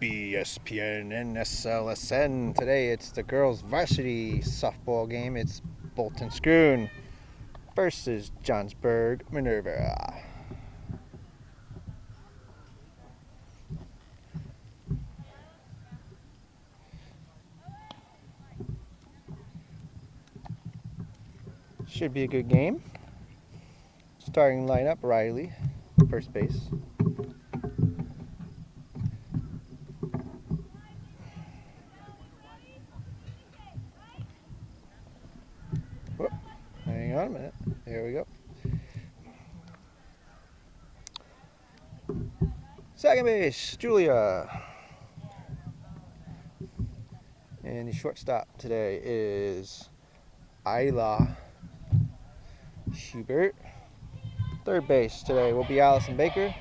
BSPN NSLSN. Today it's the girls' varsity softball game. It's Bolton Schroon versus Johnsburg Minerva. Should be a good game. Starting lineup: Riley, first base. Whoop. Hang on a minute. There we go. Second base, Julia. And the shortstop today is Isla Schubert. Third base today will be Allison Baker.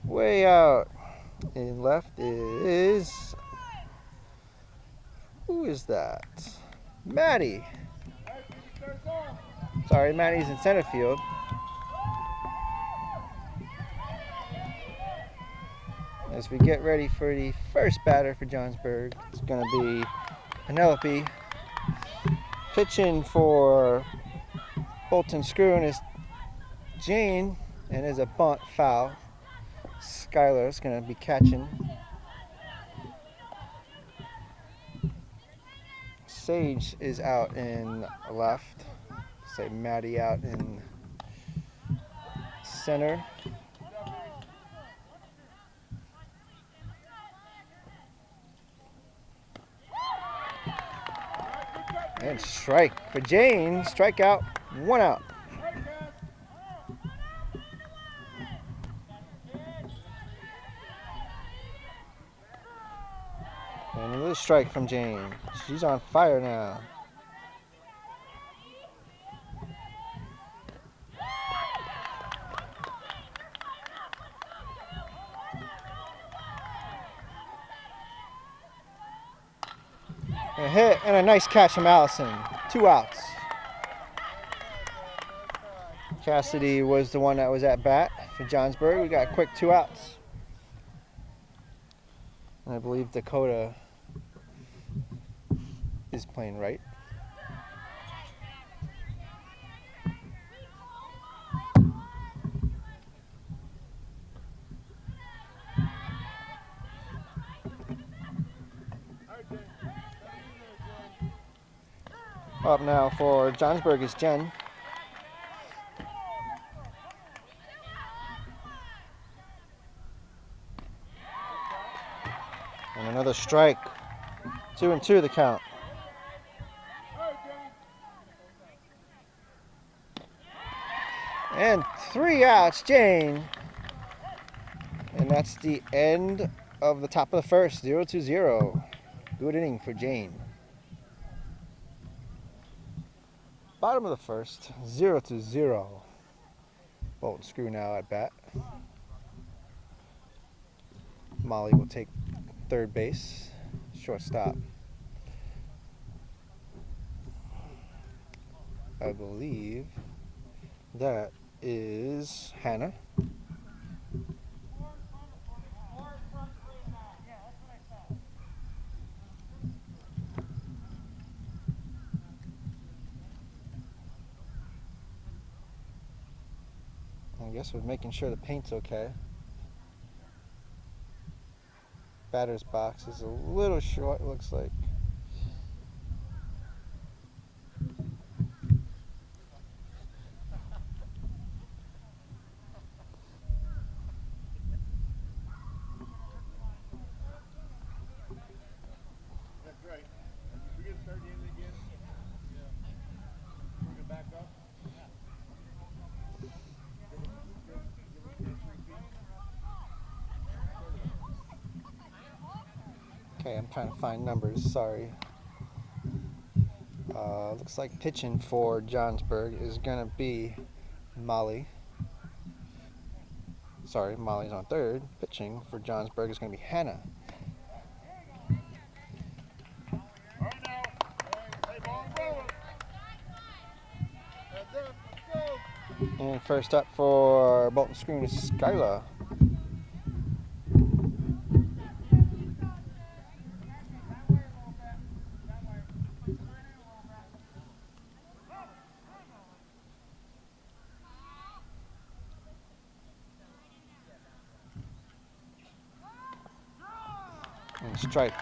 Way out in left is, who is that? Maddie. Sorry, Maddie's in center field. As we get ready for the first batter for Johnsburg, it's going to be Penelope. Pitching for Bolton Schroon is Jane, and is a bunt foul. Skylar is going to be catching. Sage is out in left. Say Maddie out in center. And strike for Jane. Strikeout, 1 out. And another strike from Jane. She's on fire now. A hit and a nice catch from Allison. 2 outs. Cassidy was the one that was at bat for Johnsburg. We got a quick 2 outs. And I believe Dakota is playing right. Up now for Johnsburg is Jen. And another strike. 2-2 the count. And 3 outs, Jane. And that's the end of the top of the first, 0-0. Good inning for Jane. Bottom of the first, 0-0. Bolton Schroon now at bat. Molly will take third base. Shortstop, I believe that is Hannah. I guess we're making sure the paint's okay. Batter's box is a little short, looks like. That's right. We get started in again. Yeah. We're gonna back up. Okay, I'm trying to find numbers, sorry. Looks like pitching for Johnsburg is going to be Molly. Sorry, Molly's on third. Pitching for Johnsburg is going to be Hannah. All right now. Hey, ball rolling. That's it. Let's go. And first up for Bolton Schroon is Skyla. And strike.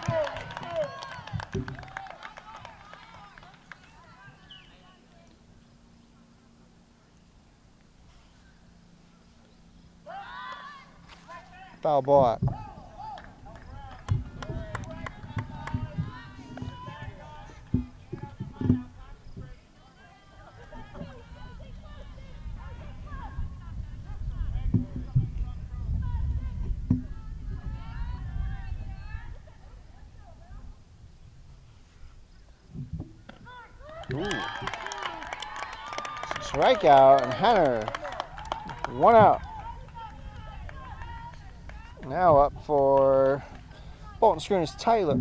Foul ball. Ooh. Strikeout and Henner. 1 out. Now up for Bolton Schroon is Tyler.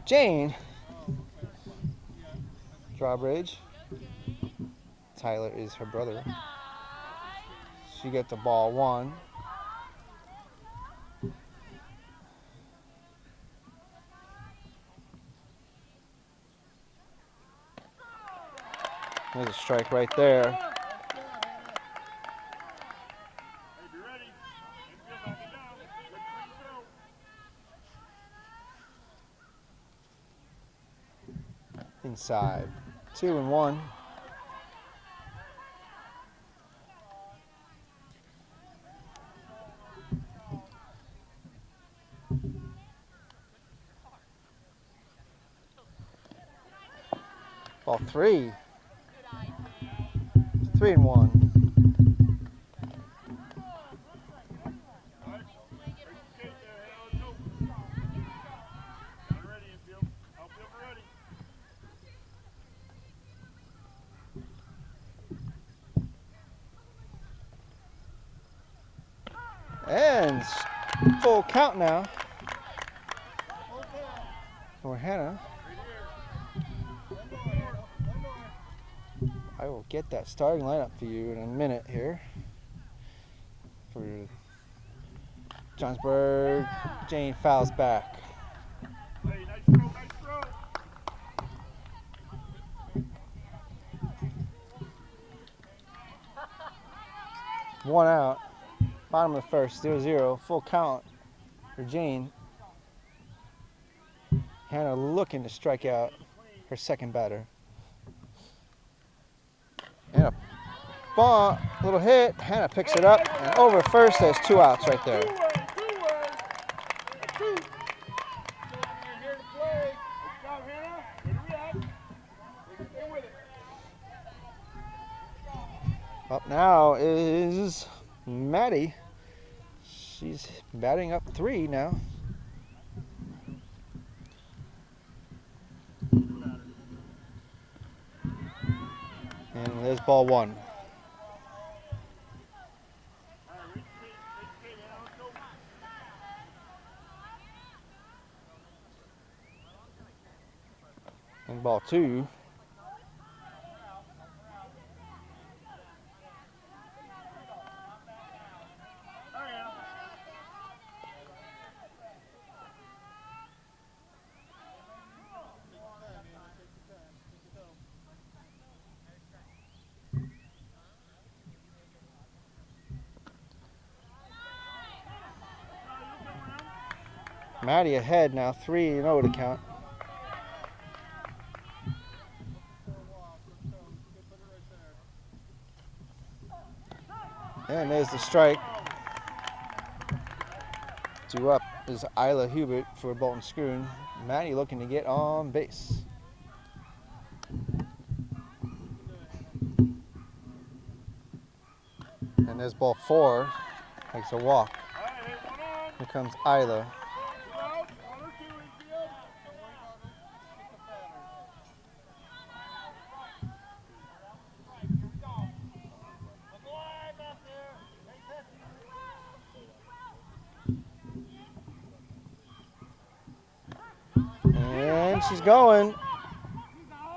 Jane. Drawbridge. Tyler is her brother. She gets the ball 1. There's a strike right there. Inside. 2-1. Ball 3. 3-1. And full count now for Hannah. I will get that starting lineup for you in a minute here. For Johnsburg, Jane fouls back. Hey, nice throw, nice throw. 1 out. Bottom of the first, 0-0. Full count for Jane. Hannah looking to strike out her second batter. And a ball, little hit. Hannah picks it up and over first. There's 2 outs right there. Up now is Maddie. She's batting up 3 now. And there's ball 1. And ball 2. Maddie ahead now, 3-0 to count. And there's the strike. 2 up is Isla Hubert for Bolton Schroon. Maddie looking to get on base. And there's ball 4. Makes a walk. Here comes Isla. And she's going.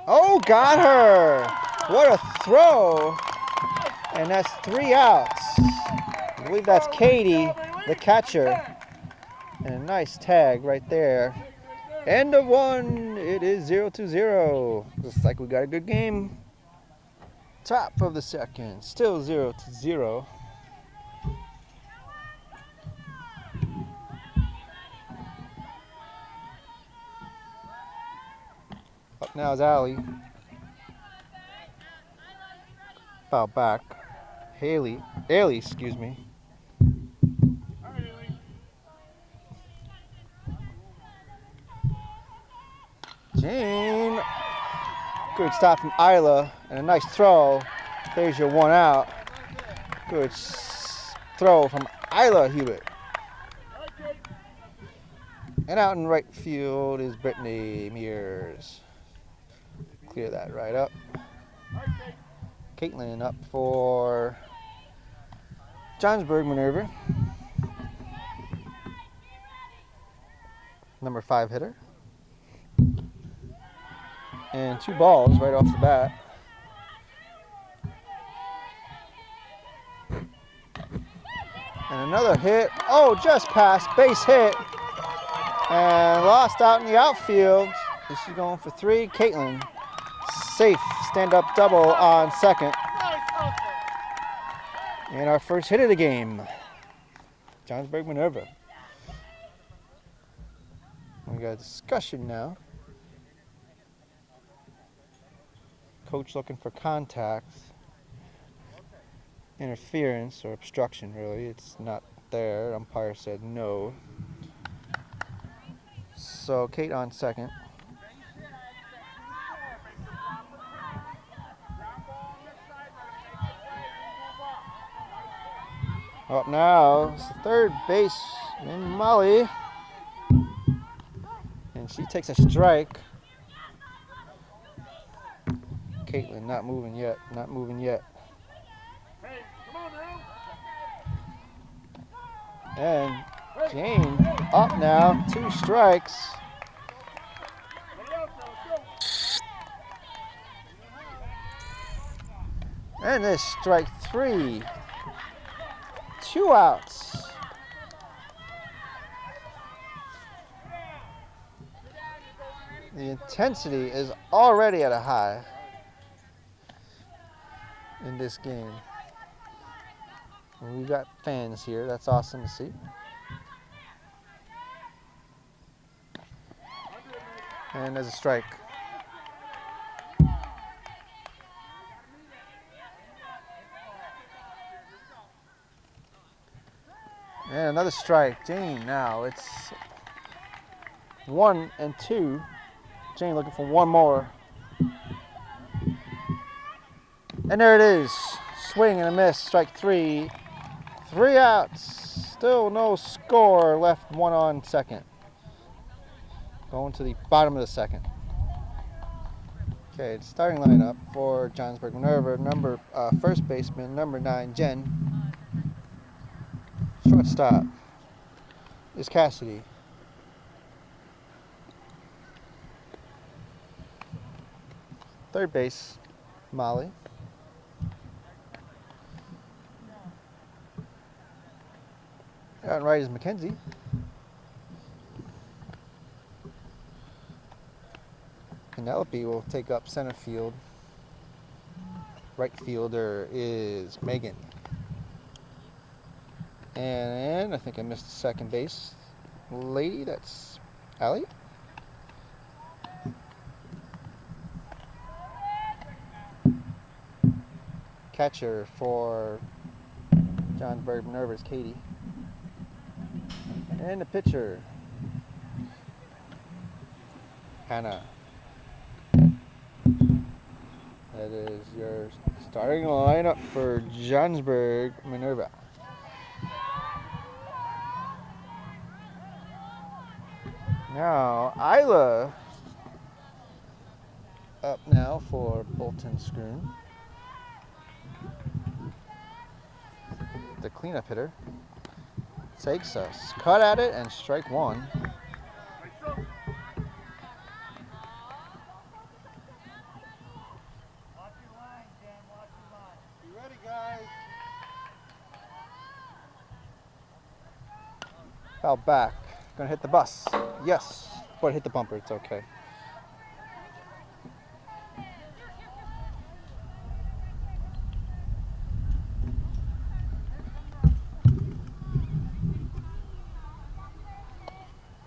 Oh, got her. What a throw And that's 3 outs. I believe that's Katie, the catcher. And a nice tag right there. End of 1. It is 0-0. Looks like we got a good game. Top of the second. Still 0-0. Up now is Allie. Foul back. Ailey, excuse me. Jane. Good stop from Isla and a nice throw. There's your 1 out. Good throw from Isla Hewlett. And out in right field is Brittany Mears. Clear that right up. Caitlin up for Johnsburg Minerva. Number 5 hitter. And 2 balls right off the bat. And another hit. Oh, just passed. Base hit. And lost out in the outfield. This is going for 3. Caitlin. Safe. Stand-up double on second. And our first hit of the game. Johnsburg Minerva. We got a discussion now. Coach looking for contact. Interference or obstruction, really. It's not there. Umpire said no. So Kate on second. Up now, third baseman Molly. And she takes a strike. Caitlin not moving yet, not moving yet. And Jane up now, 2 strikes. And this strike 3. 2 outs. The intensity is already at a high in this game. And we've got fans here. That's awesome to see. And there's a strike. And another strike. Jane now. It's 1 and 2. Jane looking for 1 more. And there it is. Swing and a miss. Strike 3. 3 outs. Still no score. Left 1 on second. Going to the bottom of the second. Okay, the starting lineup for Johnsburg Minerva. First baseman, number 9, Jen. Shortstop is Cassidy. Third base, Molly. Out and right is Mackenzie. Penelope will take up center field. Right fielder is Megan. And I think I missed the second base lady. That's Allie. Catcher for Johnsburg Minerva is Katie. And the pitcher, Hannah. That is your starting lineup for Johnsburg Minerva. Now, Isla up now for Bolton Schroon. The cleanup hitter takes a cut at it and strike 1. You ready, guys? Foul back. Gonna hit the bus. Yes, but hit the bumper. It's okay.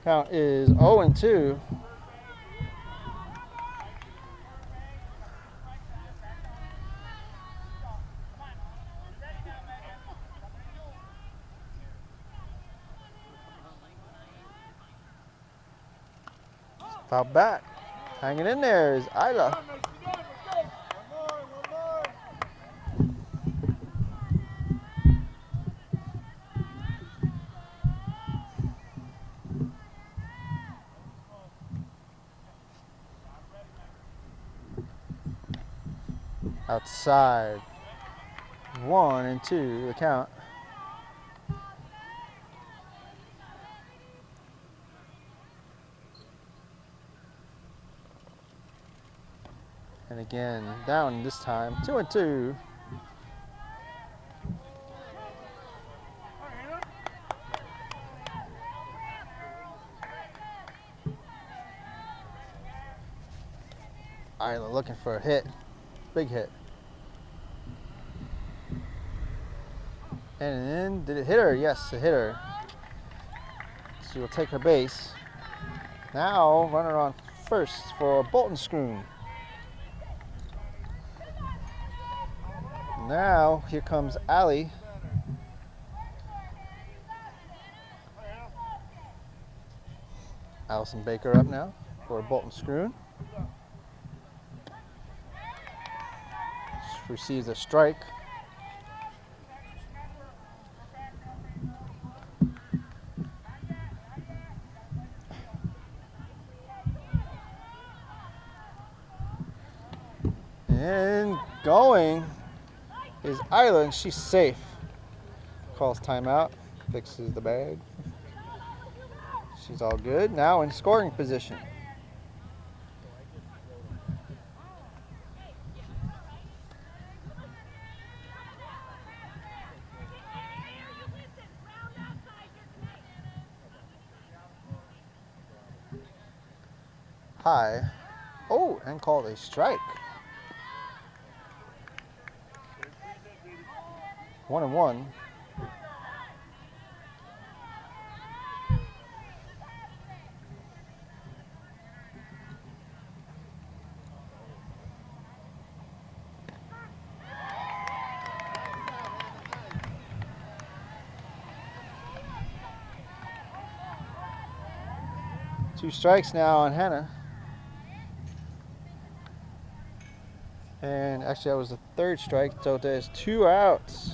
Count is 0-2. Foul back. Hanging in there is Isla. Outside. 1-2 the count. And again, down this time. 2-2. Isla looking for a hit. Big hit. And then, did it hit her? Yes, it hit her. She will take her base. Now, runner on first for Bolton Schroon. Now, here comes Allie. Allison Baker up now for Bolton Schroon. She receives a strike. And going is Isla, and she's safe. Calls timeout, fixes the bag. She's all good. Now in scoring position. High. Oh, and called a strike. 1-1. Two strikes now on Hannah. And actually that was the third strike, so there's 2 outs.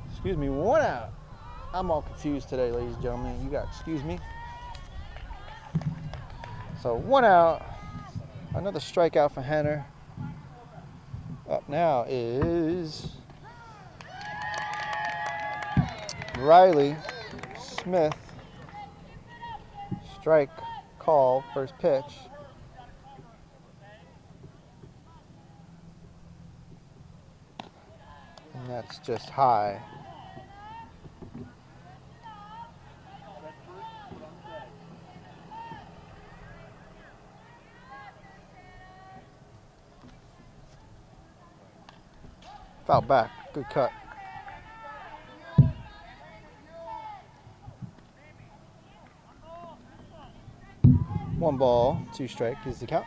Excuse me, 1 out. I'm all confused today, ladies and gentlemen. You got excuse me. So 1 out. Another strikeout for Hannah. Up now is Riley Smith. Strike call, first pitch. And that's just high. Foul back, good cut. 1 ball, 2 strike is the count.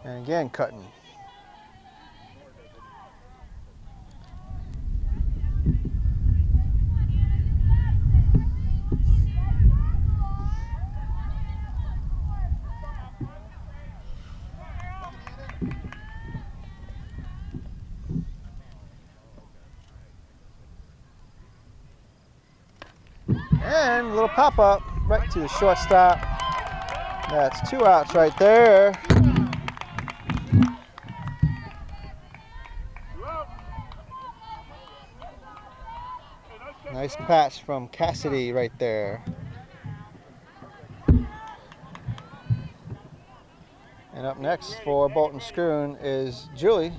And again, cutting. And a little pop-up right to the shortstop. That's 2 outs right there. Nice patch from Cassidy right there. And up next for Bolton Schroon is Julie.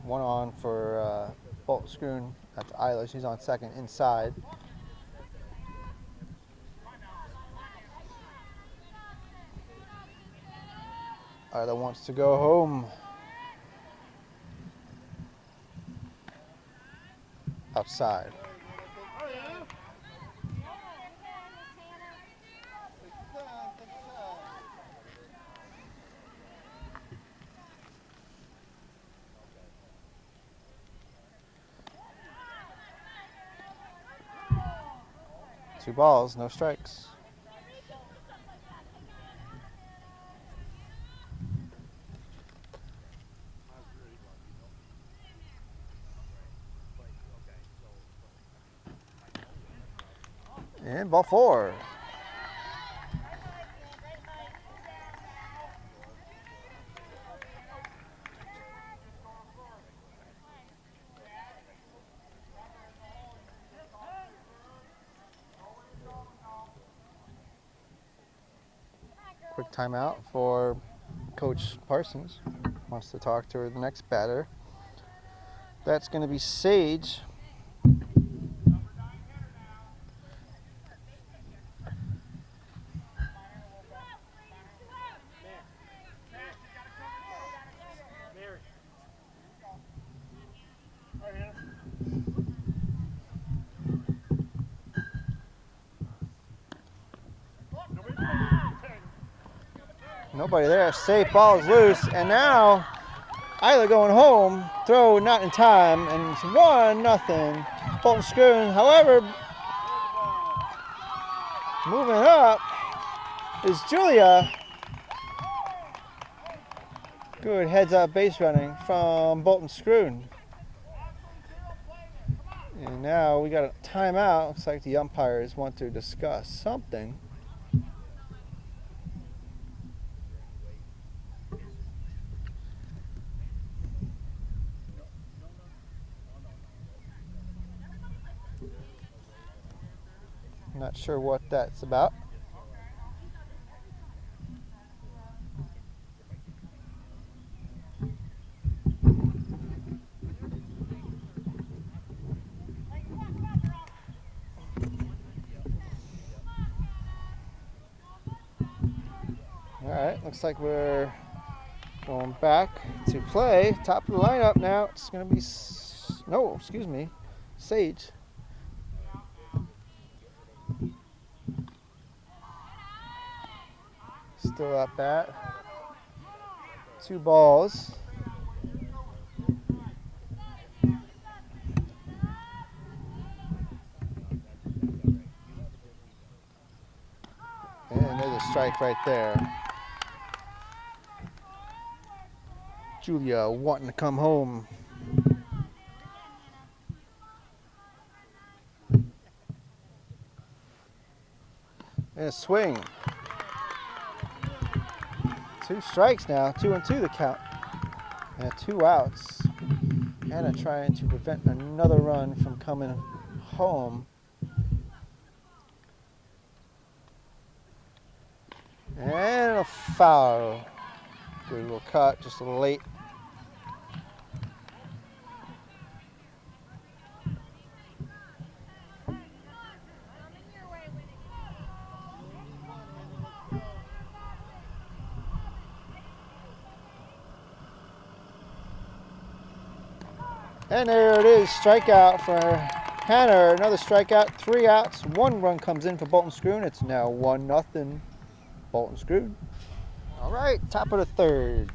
One on for Bolton Schroon. That's Isla. She's on second inside. Isla wants to go home. Outside. Two balls, no strikes. And ball four. Quick timeout for Coach Parsons. Wants to talk to the next batter. That's going to be Sage. Nobody there. Safe, ball is loose, and now Isla going home. Throw not in time, and it's 1-0. Bolton Schroon. However, moving up is Julia. Good heads-up base running from Bolton Schroon. And now we got a timeout. Looks like the umpires want to discuss something. Not sure what that's about. All right, looks like we're going back to play. Top of the lineup now. It's going to be, Sage. Still at bat. 2 balls. And there's a strike right there. Julia wanting to come home. And a swing. 2 strikes now, 2-2 the count. And 2 outs. Anna trying to prevent another run from coming home. And a foul. Good little cut, just a little late. And there it is, strikeout for Hannah. Another strikeout, 3 outs. 1 run comes in for Bolton Schroon. It's now 1-0 Bolton Schroon. All right, top of the third.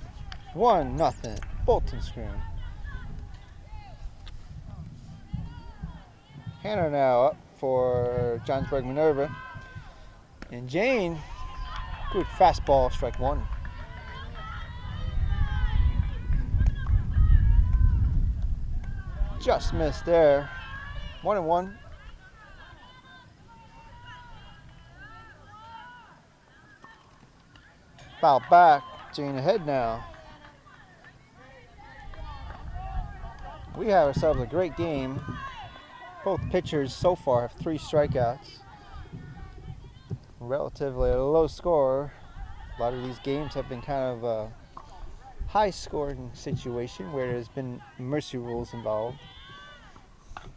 1-0 Bolton Schroon. Hannah now up for Johnsburg Minerva. And Jane, good fastball, strike 1. Just missed there. 1-1. Foul back. Jane ahead now. We have ourselves a great game. Both pitchers so far have 3 strikeouts. Relatively a low score. A lot of these games have been kind of a high scoring situation where there's been mercy rules involved.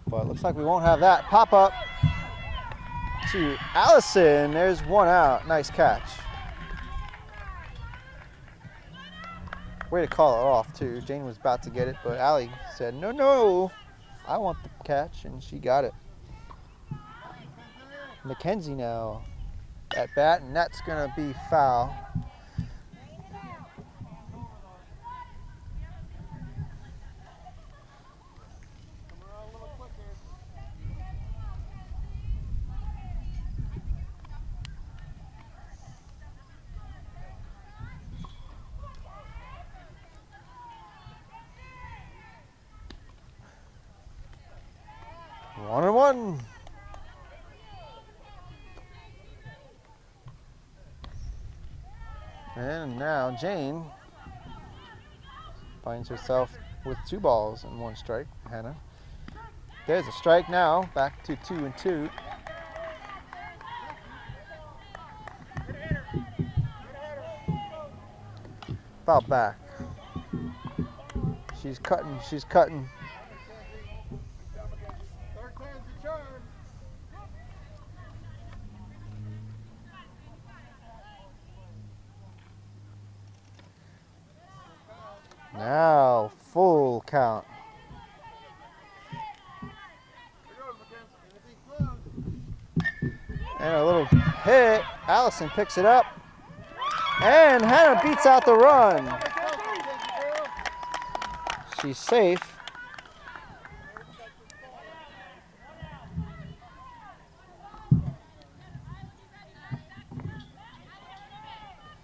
But it looks like we won't have that. Pop up to Allison. There's 1 out. Nice catch. Way to call it off too. Jane was about to get it, but Allie said, no, I want the catch, and she got it. Mackenzie now at bat, and that's gonna be foul. One and one. And now Jane finds herself with 2 balls and 1 strike. Hannah. There's a strike now. Back to 2 and 2. Foul back. She's cutting. Third time's the charm. Now full count. And a little hit. Allison picks it up. And Hannah beats out the run. She's safe.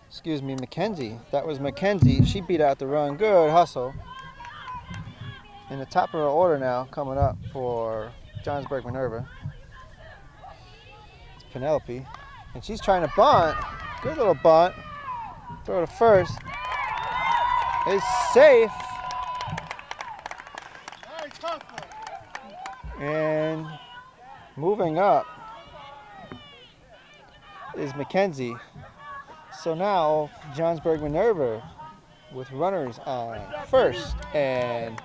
Excuse me, Mackenzie. That was Mackenzie. She beat out the run. Good hustle. In the top of the order now, coming up for Johnsburg Minerva. It's Penelope. And she's trying to bunt. Good little bunt. Throw to first. It's safe. And moving up is Mackenzie. So now Johnsburg Minerva with runners on first and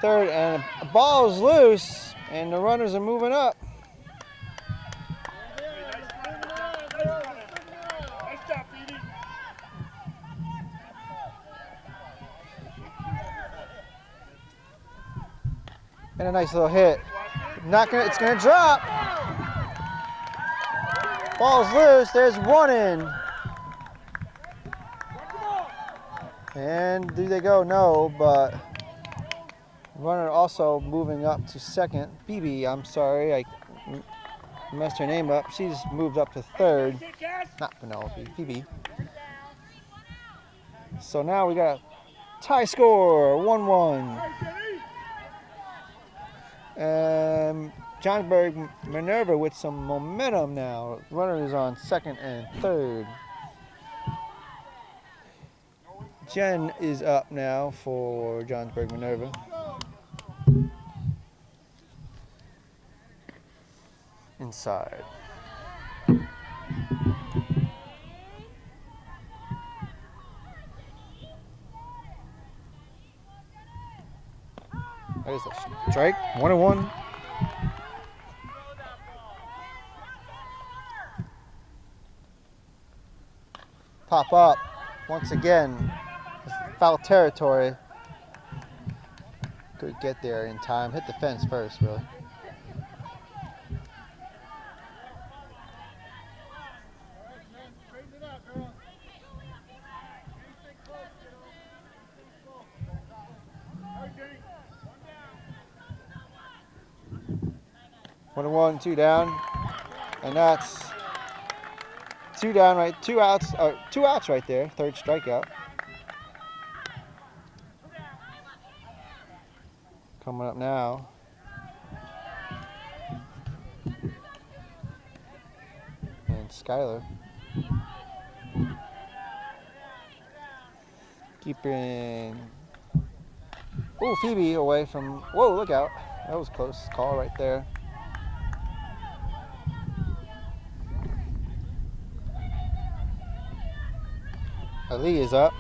third, and the ball is loose and the runners are moving up. And a nice little hit. It's gonna drop. Ball's loose. There's 1 in. And do they go? No, but runner also moving up to second. BB, I'm sorry, I messed her name up. She's moved up to third. Not Penelope, BB. So now we got a tie score, 1-1. Johnsburg Minerva with some momentum now. Runner is on second and third. Jen is up now for Johnsburg Minerva. Inside. That is a strike. 1-1. Pop up once again. Foul territory. Could get there in time. Hit the fence first, really. One and one, 2 down, and that's 2 down, right? 2 outs. 2 outs right there. Third strikeout. Coming up now. And Skylar. Keeping Ooh, Phoebe away from. Whoa, look out. That was close call right there. Ali is up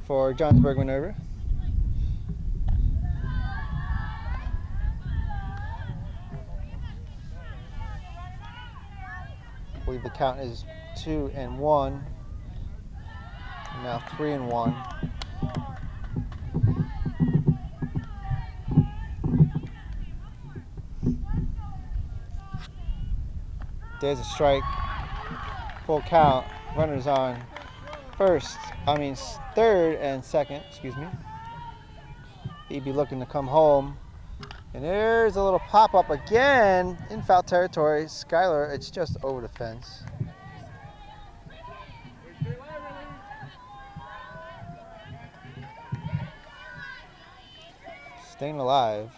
for Johnsburg Minerva. I believe the count is 2-1. Now 3-1. There's a strike. Full count. Runners on third and second, excuse me. He'd be looking to come home. And there's a little pop-up again in foul territory. Skylar, it's just over the fence. Staying alive.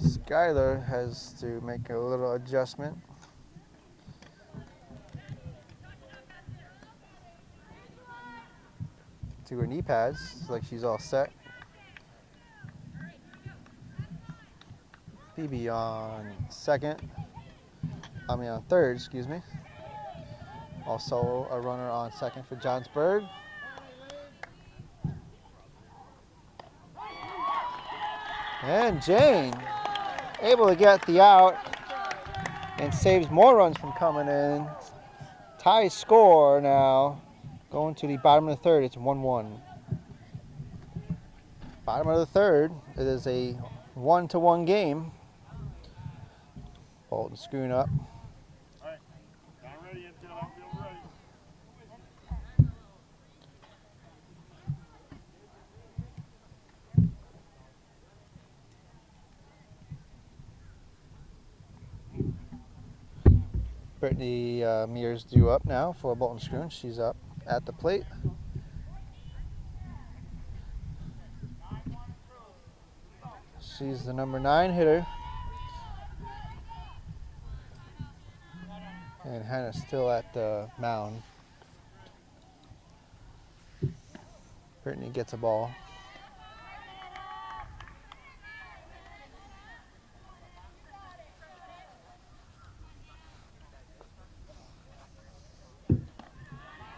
Skylar has to make a little adjustment. To her knee pads, like she's all set. Phoebe on third, excuse me. Also a runner on second for Johnsburg. And Jane able to get the out and saves more runs from coming in. Tie score now. Going to the bottom of the third, it's 1-1. Bottom of the third, it is a 1-1 game. Bolton screwing up. All right, I'm ready until I feel ready. Brittany Mears due up now for Bolton Schroon. She's up at the plate. She's the number 9 hitter. And Hannah's still at the mound. Brittany gets a ball.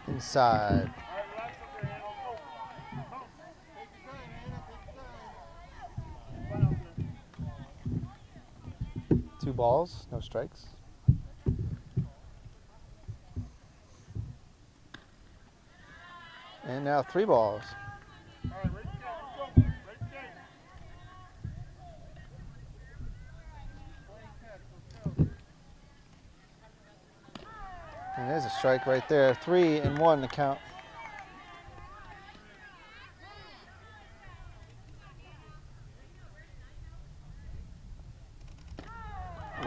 Inside. Two balls, no strikes. And now 3 balls. All right, ready to go, let's go. Ready to go. And there's a strike right there. 3-1 the count.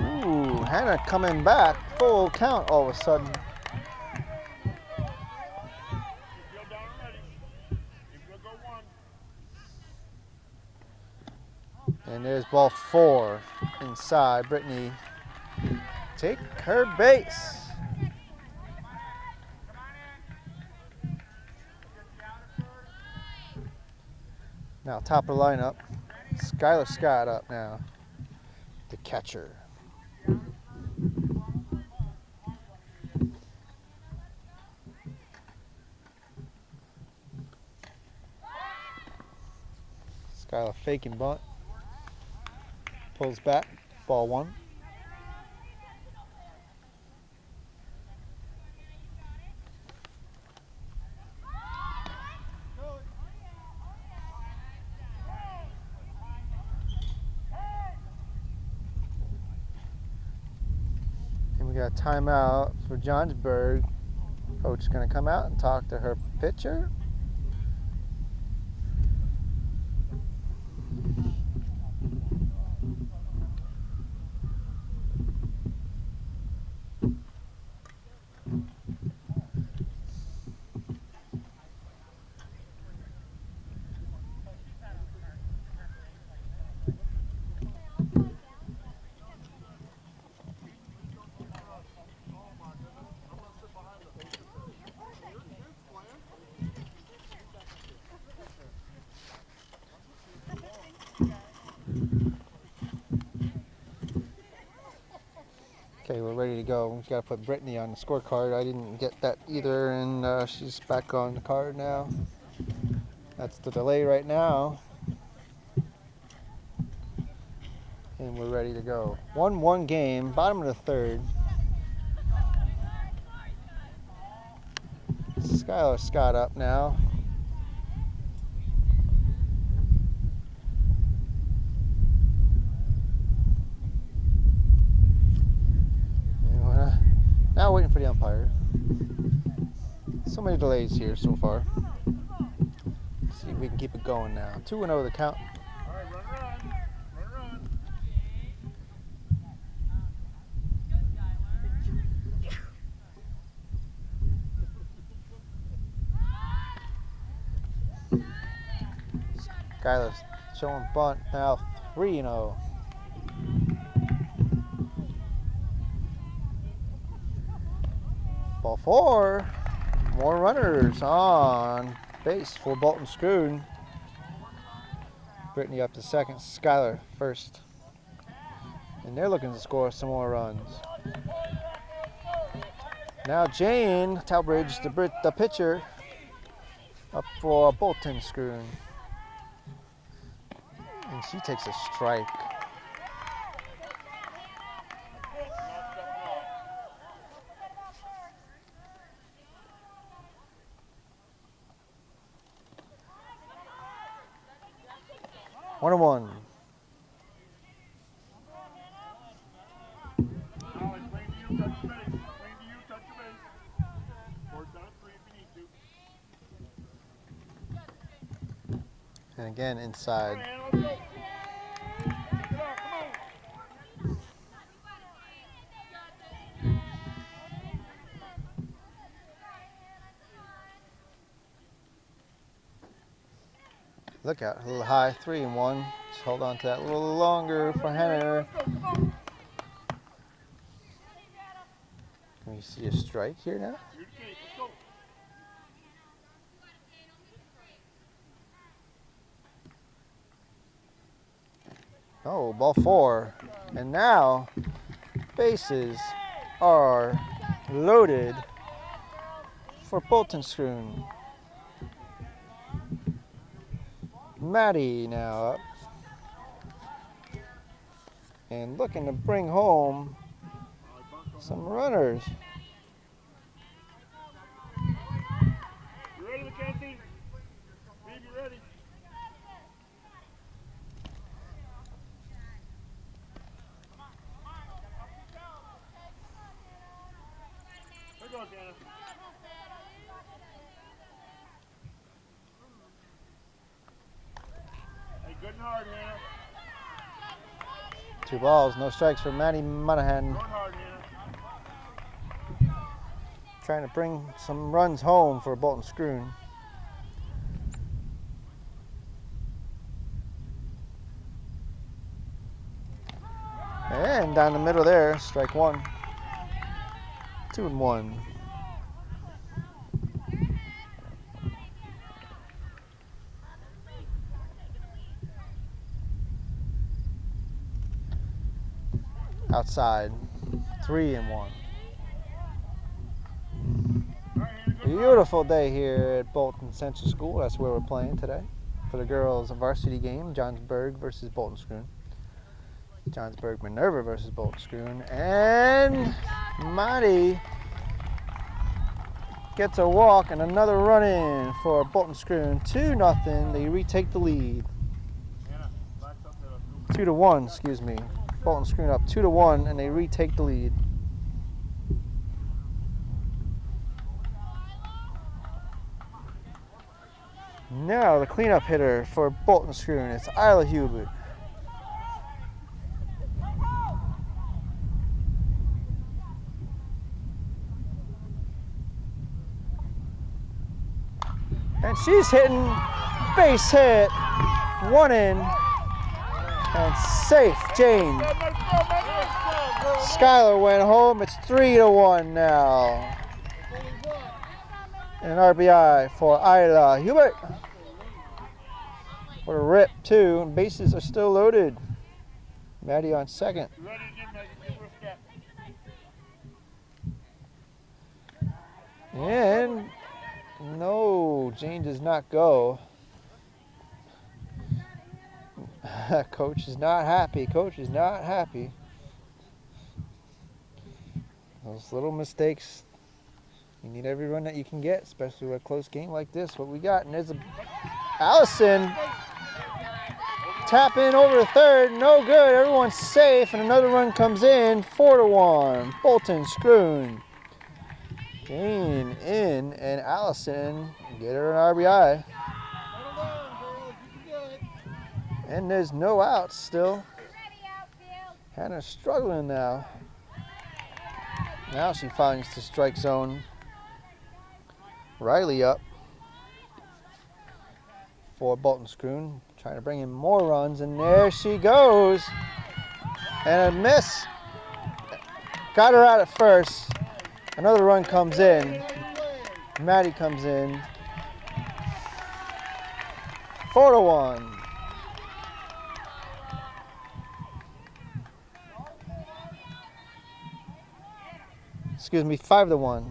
Ooh, Hannah coming back. Full count all of a sudden. And there's ball 4 inside. Brittany take her base. Now top of the lineup, Skylar Scott up now, the catcher. Skylar faking bunt, pulls back, ball 1. We got a timeout for Johnsburg. Coach is going to come out and talk to her pitcher. Okay, we're ready to go. We've got to put Brittany on the scorecard. I didn't get that either, and she's back on the card now. That's the delay right now. And we're ready to go. 1-1 game, bottom of the third. Skylar Scott up now. Now waiting for the umpire. So many delays here so far. See if we can keep it going now. 2-0 the count. All right, run. Skylar's showing bunt now. 3-0. Ball 4. More runners on base for Bolton Schroon. Brittany up to second. Skylar first. And they're looking to score some more runs. Now Jane Talbridge, the pitcher, up for Bolton Schroon. And she takes a strike. One and one. Alex, lane to you, touch your base. Fourth down, 3 if you need to. And again inside. Come on, Hannah, let's go. Check it out, come on. Look out, a little high, 3-1. Just hold on to that a little longer for Hannah. Can we see a strike here now? You're the case, let's go. Oh, ball 4. And now bases are loaded for Bolton Schroon. Maddie now up. And looking to bring home some runners. You ready, Mackenzie? Steve, you ready? Here goes, Hannah. Hey, good and hard, Hannah. 2 balls, no strikes for Maddie Monahan. Going hard, Hannah. Trying to bring some runs home for Bolton Schroon. And down the middle there, strike 1. 2-1. Outside, 3-1. Beautiful day here at Bolton Central School. That's where we're playing today for the girls' varsity game, Johnsburg versus Bolton Schroon. Johnsburg Minerva versus Bolton Schroon. And Maddie gets a walk and another run in for Bolton Schroon. 2-0. They retake the lead. 2-1, excuse me. Bolton Schroon up 2-1, and they retake the lead. Now the cleanup hitter for Bolton Schroon is Isla Hubert. And she's hitting, base hit, 1 in, and safe, Jane. Skylar went home, it's 3-1 now. And an RBI for Isla Hubert. What a rip, too, and bases are still loaded. Maddie on second. Ready again, Megan. Give her a step. And no, Jane does not go. Coach is not happy. Coach is not happy. Those little mistakes, you need every run that you can get, especially with a close game like this. What we got, and there's Allison tap in over the third, no good. Everyone's safe, and another run comes in, 4-1. Bolton, Schroon. Jane in, and Allison get her an RBI. And there's no outs still. Hannah's struggling now. Now she finds the strike zone. Riley up for Bolton Schroon, trying to bring in more runs, and there she goes. And a miss. Got her out at first. Another run comes in. Maddie comes in. 4-1. Excuse me, 5-1.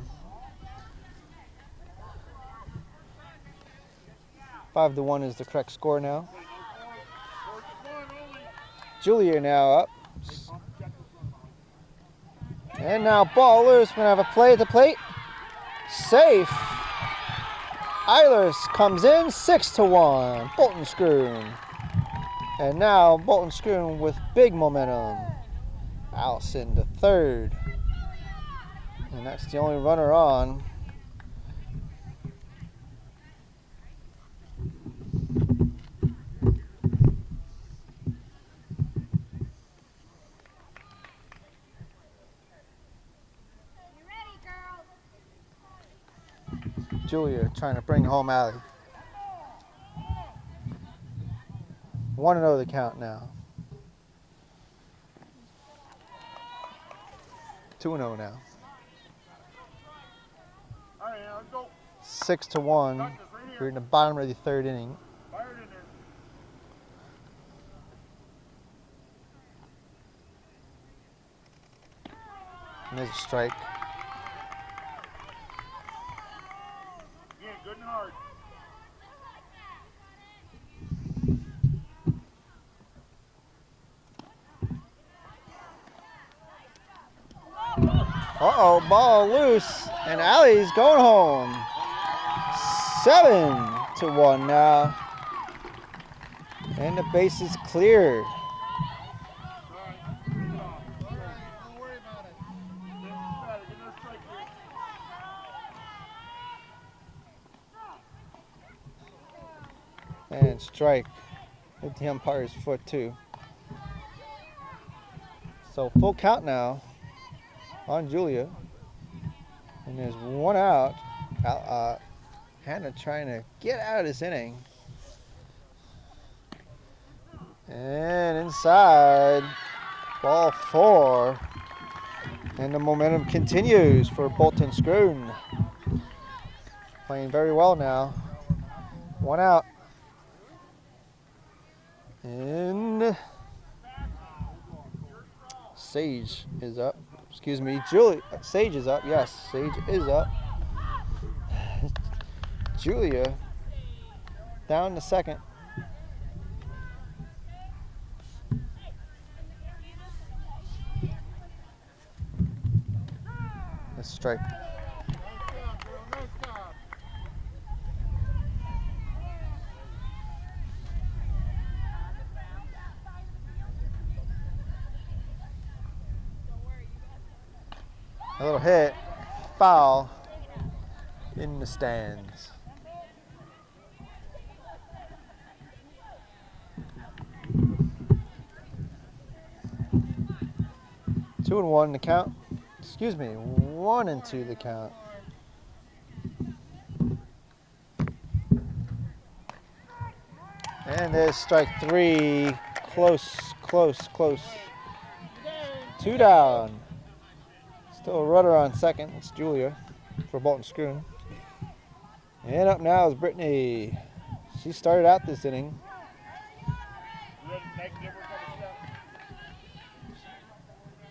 5-1 is the correct score now. Julia now up. And now ball loose. We're going to have a play at the plate. Safe. Eilers comes in, 6-1. Bolton Schroon. And now Bolton Schroon with big momentum. Allison to third. And that's the only runner on. Julia trying to bring home Allie. 1-0 the count now. 2-0 now. 6-1. We're in the bottom of the third inning. And there's a strike. Yeah, good and hard. Uh-oh, ball loose, and Allie's going home. 7-1 now. And the base is clear. And strike. Hit the umpire's foot too. So full count now on Julia. And there's one out. Hannah trying to get out of this inning. And inside, ball 4. And the momentum continues for Bolton Schroon. Playing very well now. One out. And Sage is up. Excuse me, Sage is up. Yes, Sage is up. Julia down to second. A strike. A little hit, foul in the stands. Two and one the count. Excuse me, 1-2 the count. And there's strike 3. Close. 2 down. Still a runner on second. It's Julia for Bolton Schroon. And up now is Brittany. She started out this inning.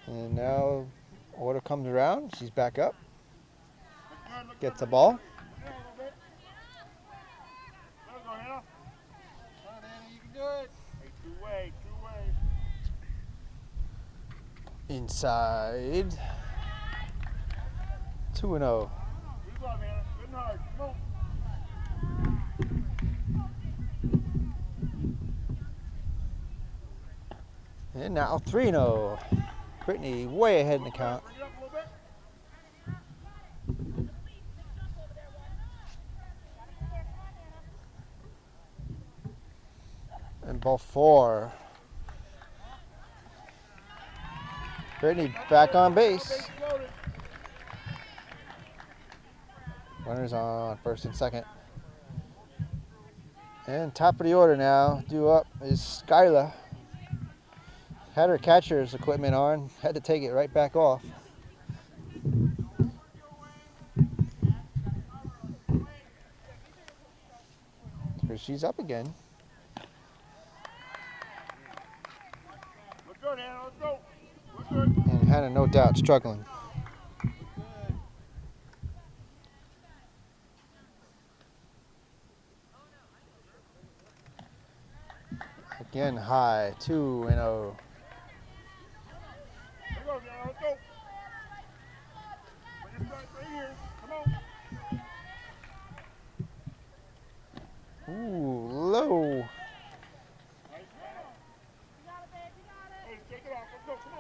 And now order comes around. She's back up. gets the ball. Inside. 2-0. And now 3-0. Brittany way ahead in the count. And ball 4. Brittany back on base. Runners on first and second. And top of the order now, due up is Skyla. Had her catcher's equipment on, had to take it right back off. Here she's up again. Look good, Hannah. Let's go. Look good. And Hannah, no doubt, struggling. Again high, 2-0. Let's go, Hannah. Let's go. Bring it back right here. Come on. Ooh, low. Hey, take it off. Let's go. Come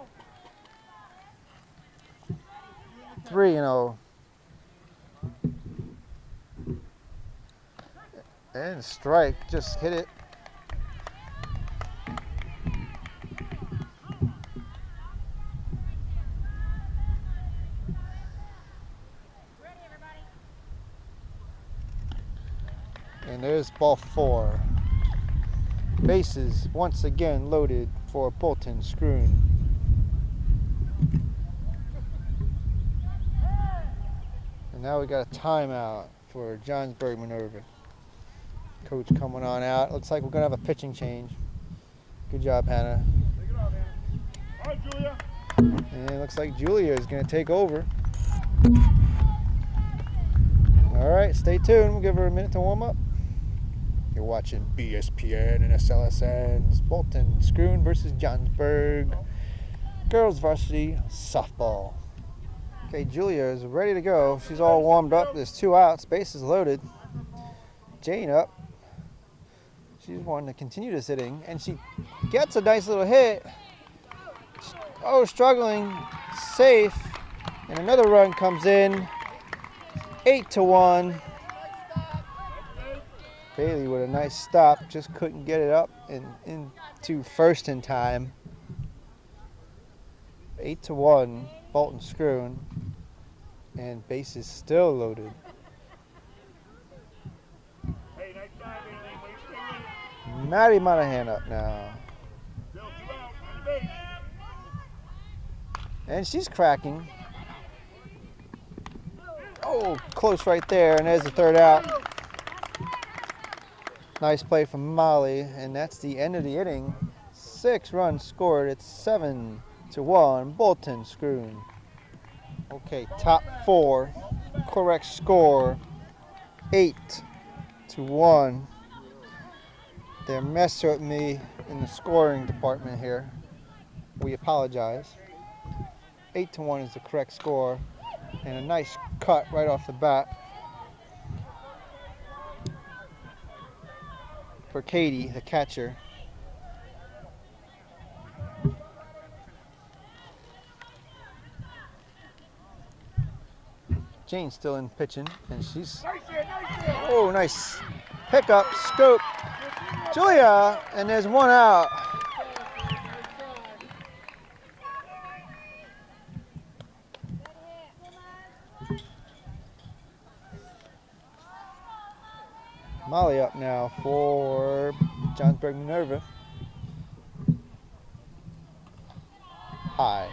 on. 3-0. And strike, just hit it. And there's ball 4. Bases once again loaded for Bolton Schroon. And now we got a timeout for Johnsburg Minerva. Coach coming on out. Looks like we're gonna have a pitching change. Good job, Hannah. Take it off, Hannah. All right, Julia. And it looks like Julia is gonna take over. All right, stay tuned. We'll give her a minute to warm up. You're watching BSPN and SLSN's Bolton Schroon versus Johnsburg girls varsity softball. Okay, Julia is ready to go. She's all warmed up. There's 2 outs. Bases loaded. Jane up. She's wanting to continue this inning, and she gets a nice little hit. Oh, struggling. Safe. And another run comes in. 8-1. Bailey with a nice stop, just couldn't get it up and into first in time. 8-1, Bolton Schroon, and bases still loaded. Hey, nice dive, Bailey. Way to stay with it. Maddie Monahan up now, Still 2 out. On the base. and she's cracking. Oh, close right there, and there's the 3rd out. Nice play from Molly, and that's the end of the inning. 6 runs scored. It's 7-1, Bolton Schroon. Okay, top 4. Correct score, 8-1. They're messing with me in the scoring department here. We apologize. 8-1 is the correct score, and a nice cut right off the bat for Katie, the catcher. Jane's still in pitching, and she's, oh, nice pickup, scoop. Julia, and there's 1 out. Molly up now for Johnsburg Minerva. High.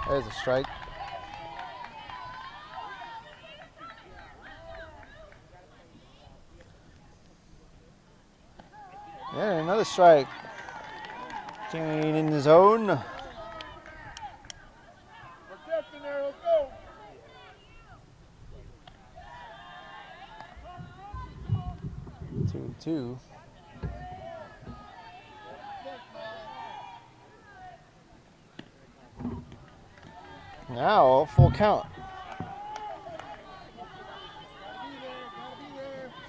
There's a strike. And another strike. Jane in the zone. Protect in there, let's go. Two, two. Now full count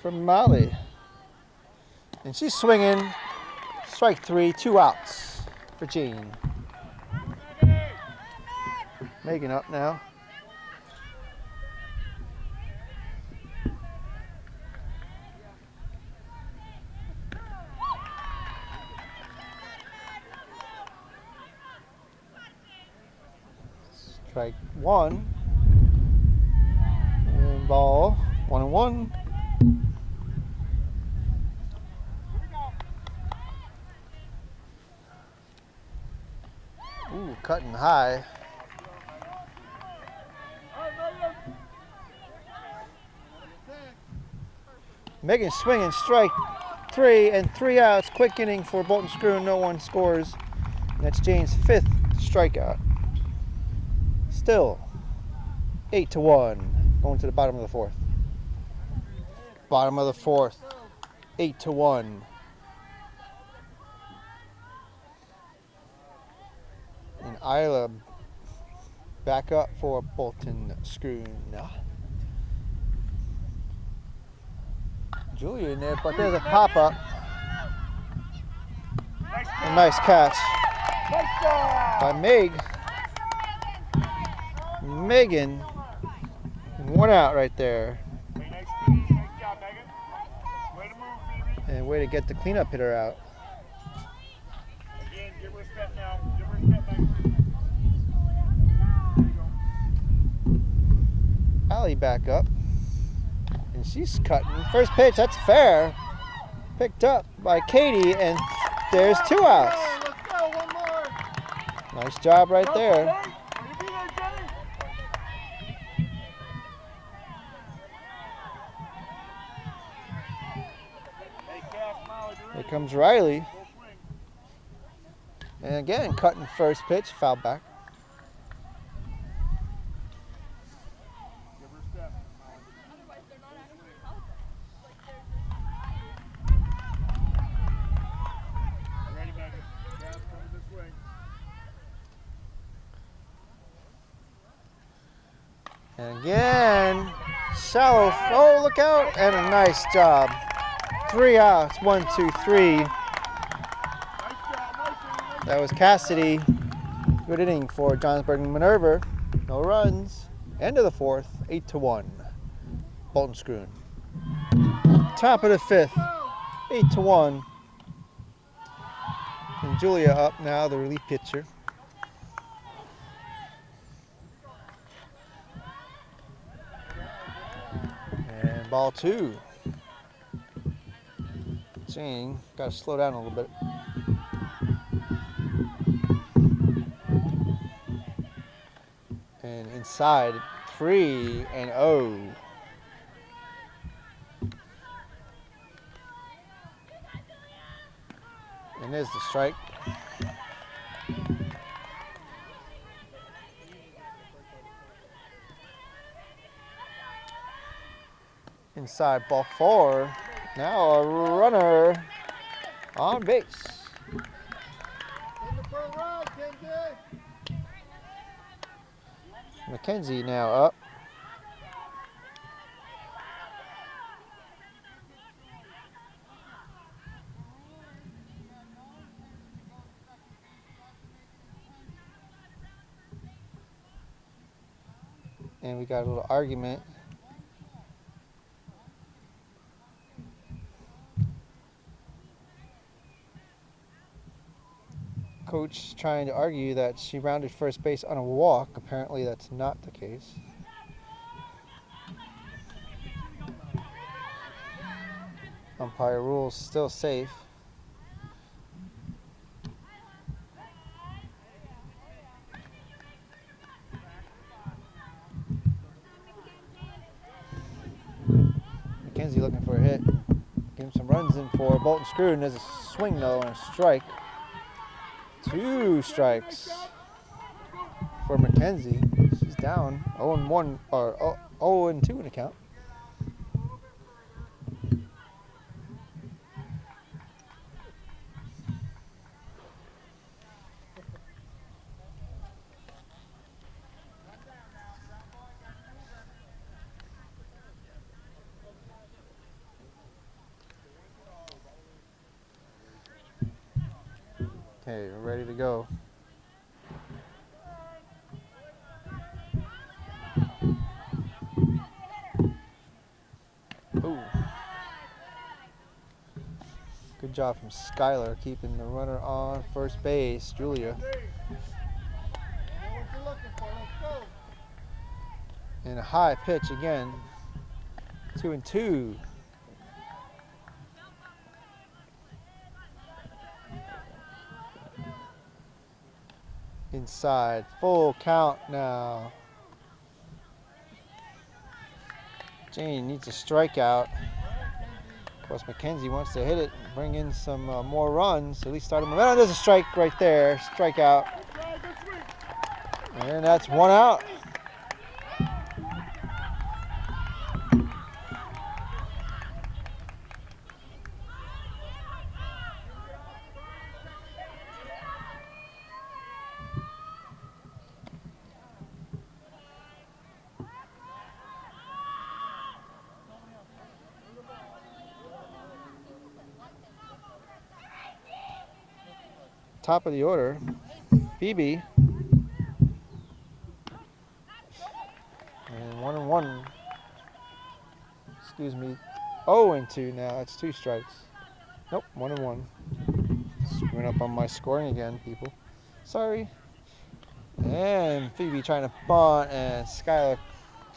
from Molly. And she's swinging. Strike three, 2 outs for Jane. Megan up now. Strike one. And ball 1-1. Ooh, cutting high. Megan swinging, strike three, and 3 outs. Quick inning for Bolton Schroon. No one scores. And that's Jane's 5th strikeout. Still 8-1. Going to the bottom of the 4th. Bottom of the 4th. 8-1. And Isla back up for Bolton Schroon. Julia in there, but there's a pop-up. A nice catch by Megan. 1 out right there. Nice job, Megan. Way to move, baby. And way to get the cleanup hitter out. Again, give her a step now. Give her a step back. There you go. Allie back up. And she's cutting. First pitch, that's fair. Picked up by Katie, and there's 2 outs. Let's go, one more. Nice job right there. Will you be there, Jenny? Hey, Cash, Molly, you Here ready? comes Riley. Full swing. And again, cutting first pitch, foul back. Give her a step, Molly. Ready, Megan. Cash coming this way. And again, shallow. Oh, look out. And a nice job. 3 outs. 1, 2, 3. Nice job, nice. That was Cassidy. Good inning for Johnsburg Minerva. No runs. End of the 4th. 8-1. Bolton Schroon. Top of the 5th. 8-1. And Julia up now, the relief pitcher. And ball 2. Jane, got to slow down a little bit. And inside, 3-0. And there's the strike. Inside, ball 4. Now a runner on base. Mackenzie now up. And we got a little argument. Coach trying to argue that she rounded first base on a walk. Apparently that's not the case. Umpire rules still safe. Mackenzie looking for a hit. Give him some runs in for Bolton Schroon. There's a swing though and a strike. 2 strikes for Mackenzie. She's down 0-1 or 0-2 in the count. Okay, we're ready to go. Ooh. Good job from Skylar keeping the runner on first base, Julia. And a high pitch again. 2-2. Inside, full count now. Jane needs a strikeout. Of course, Mackenzie wants to hit it and bring in some more runs. At least start a momentum. There's a strike right there. Strikeout. And that's 1 out. Top of the order, Phoebe. And 1-1. Excuse me. 0-2 now. That's 2 strikes. Nope, 1-1. Screwing up on my scoring again, people. Sorry. And Phoebe trying to bunt, and Skylar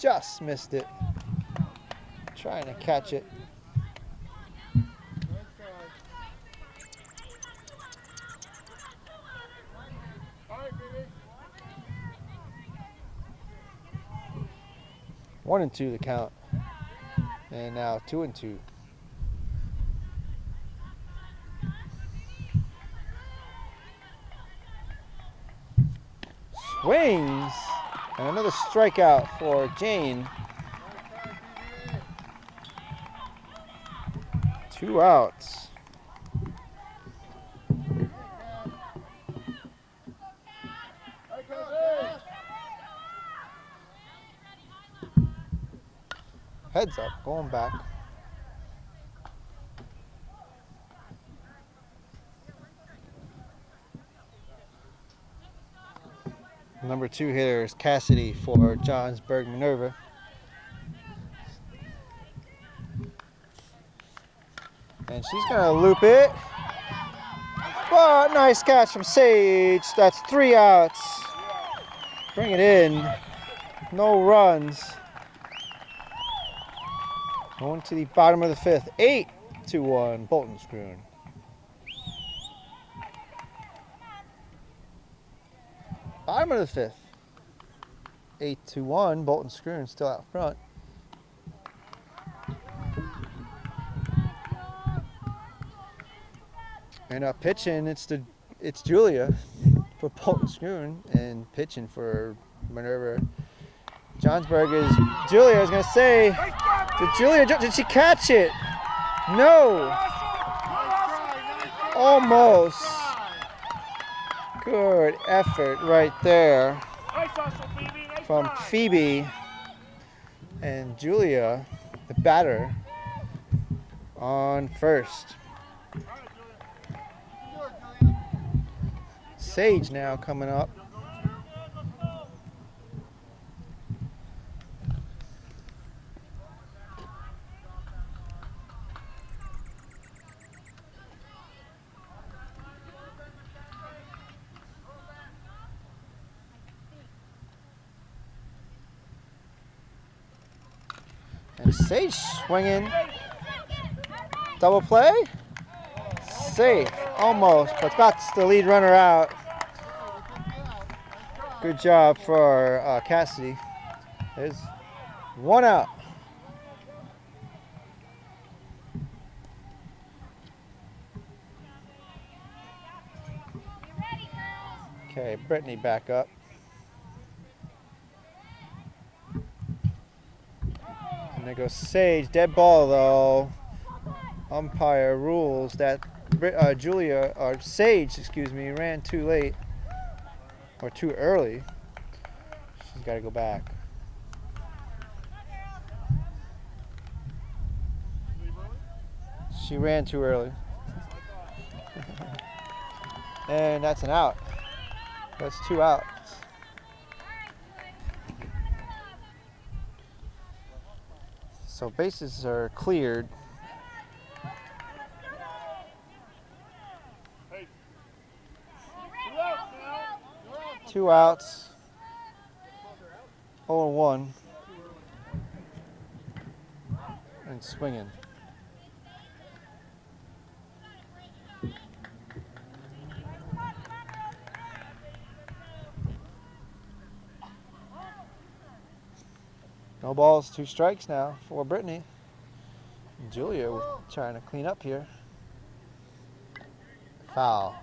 just missed it. Trying to catch it. One and 2 the count. And now 2-2. Swings. And another strikeout for Jane. 2 outs. Heads up, going back. Number 2 hitter is Cassidy for Johnsburg Minerva. And she's gonna loop it. Oh, nice catch from Sage. That's 3 outs. Bring it in. No runs. Going to the bottom of the 5th. 8-1, Bolton Schroon. Bottom of the 5th. 8-1, Bolton Schroon still out front. And pitching, it's Julia for Bolton Schroon, and pitching for Minerva. Johnsburg is Julia. I was gonna say, did she catch it? No. Almost. Good effort right there from Phoebe and Julia, the batter, on first. Sage now coming up. And Sage swinging. Double play. Safe. Almost, but that's the lead runner out. Good job for Cassidy. There's 1 out. Okay, Brittany back up. And there goes Sage. Dead ball though. Umpire rules that Julia, or Sage, excuse me, ran too late. Or too early. She's got to go back. She ran too early. And that's an out. That's 2 outs. So bases are cleared. Hey. 2 outs. 0-1. And swinging. No balls, 2 strikes now for Brittany. Julia trying to clean up here. Foul.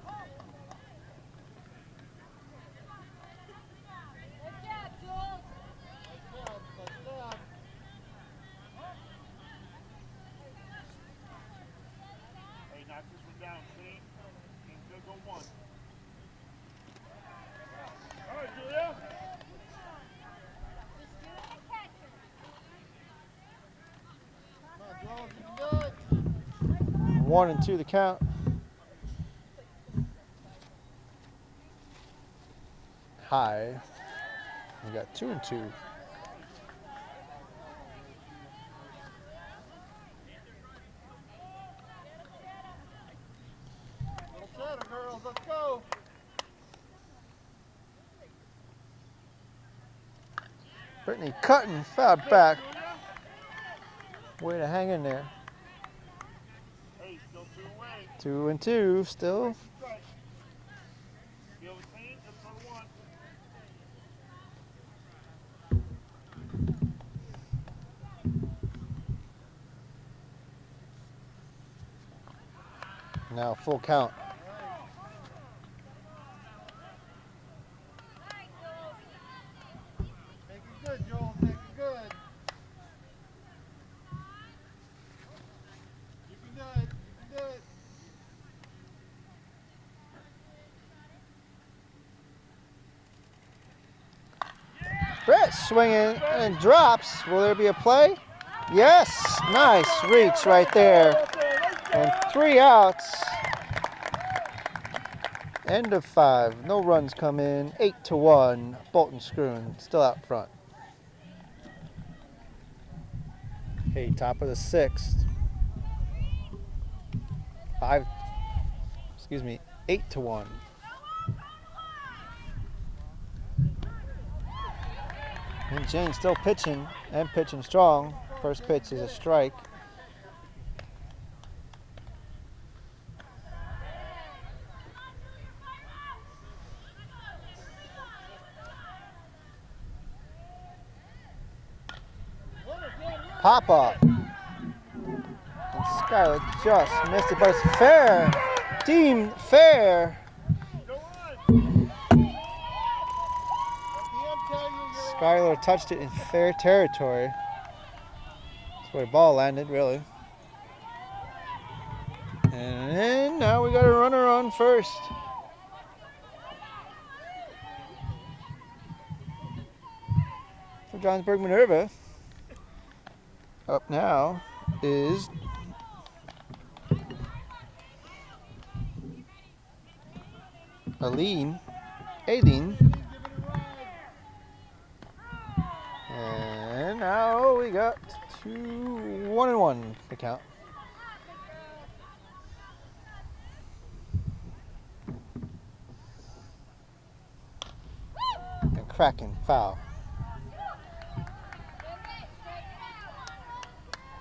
Hey, knock this one down, clean. Team still go 1. All right, Julia. 1-2 the count. High. We got 2-2. Girls, let's go. Brittany cutting, fouled back. Way to hang in there. Hey, still 2 away. 2-2 still. Feel the clean, just for 1. Now full count. Make it good, Joel. Make it good. You can do it. You can do it. Brett swinging and drops. Will there be a play? Yes. Nice reach right there. And 3 outs. End of 5. No runs come in. 8-1. Bolton Schroon still out front. Okay, top of the 6th. 8-1. And Jane still pitching and pitching strong. First pitch is a strike. Pop up. And Skylar just missed it, but it's fair. Deemed fair. Skylar touched it in fair territory. That's where the ball landed, really. And now we got a runner on first. For Johnsburg Minerva. Up now is Aileen. And now we got 1-1 the count. And cracking foul.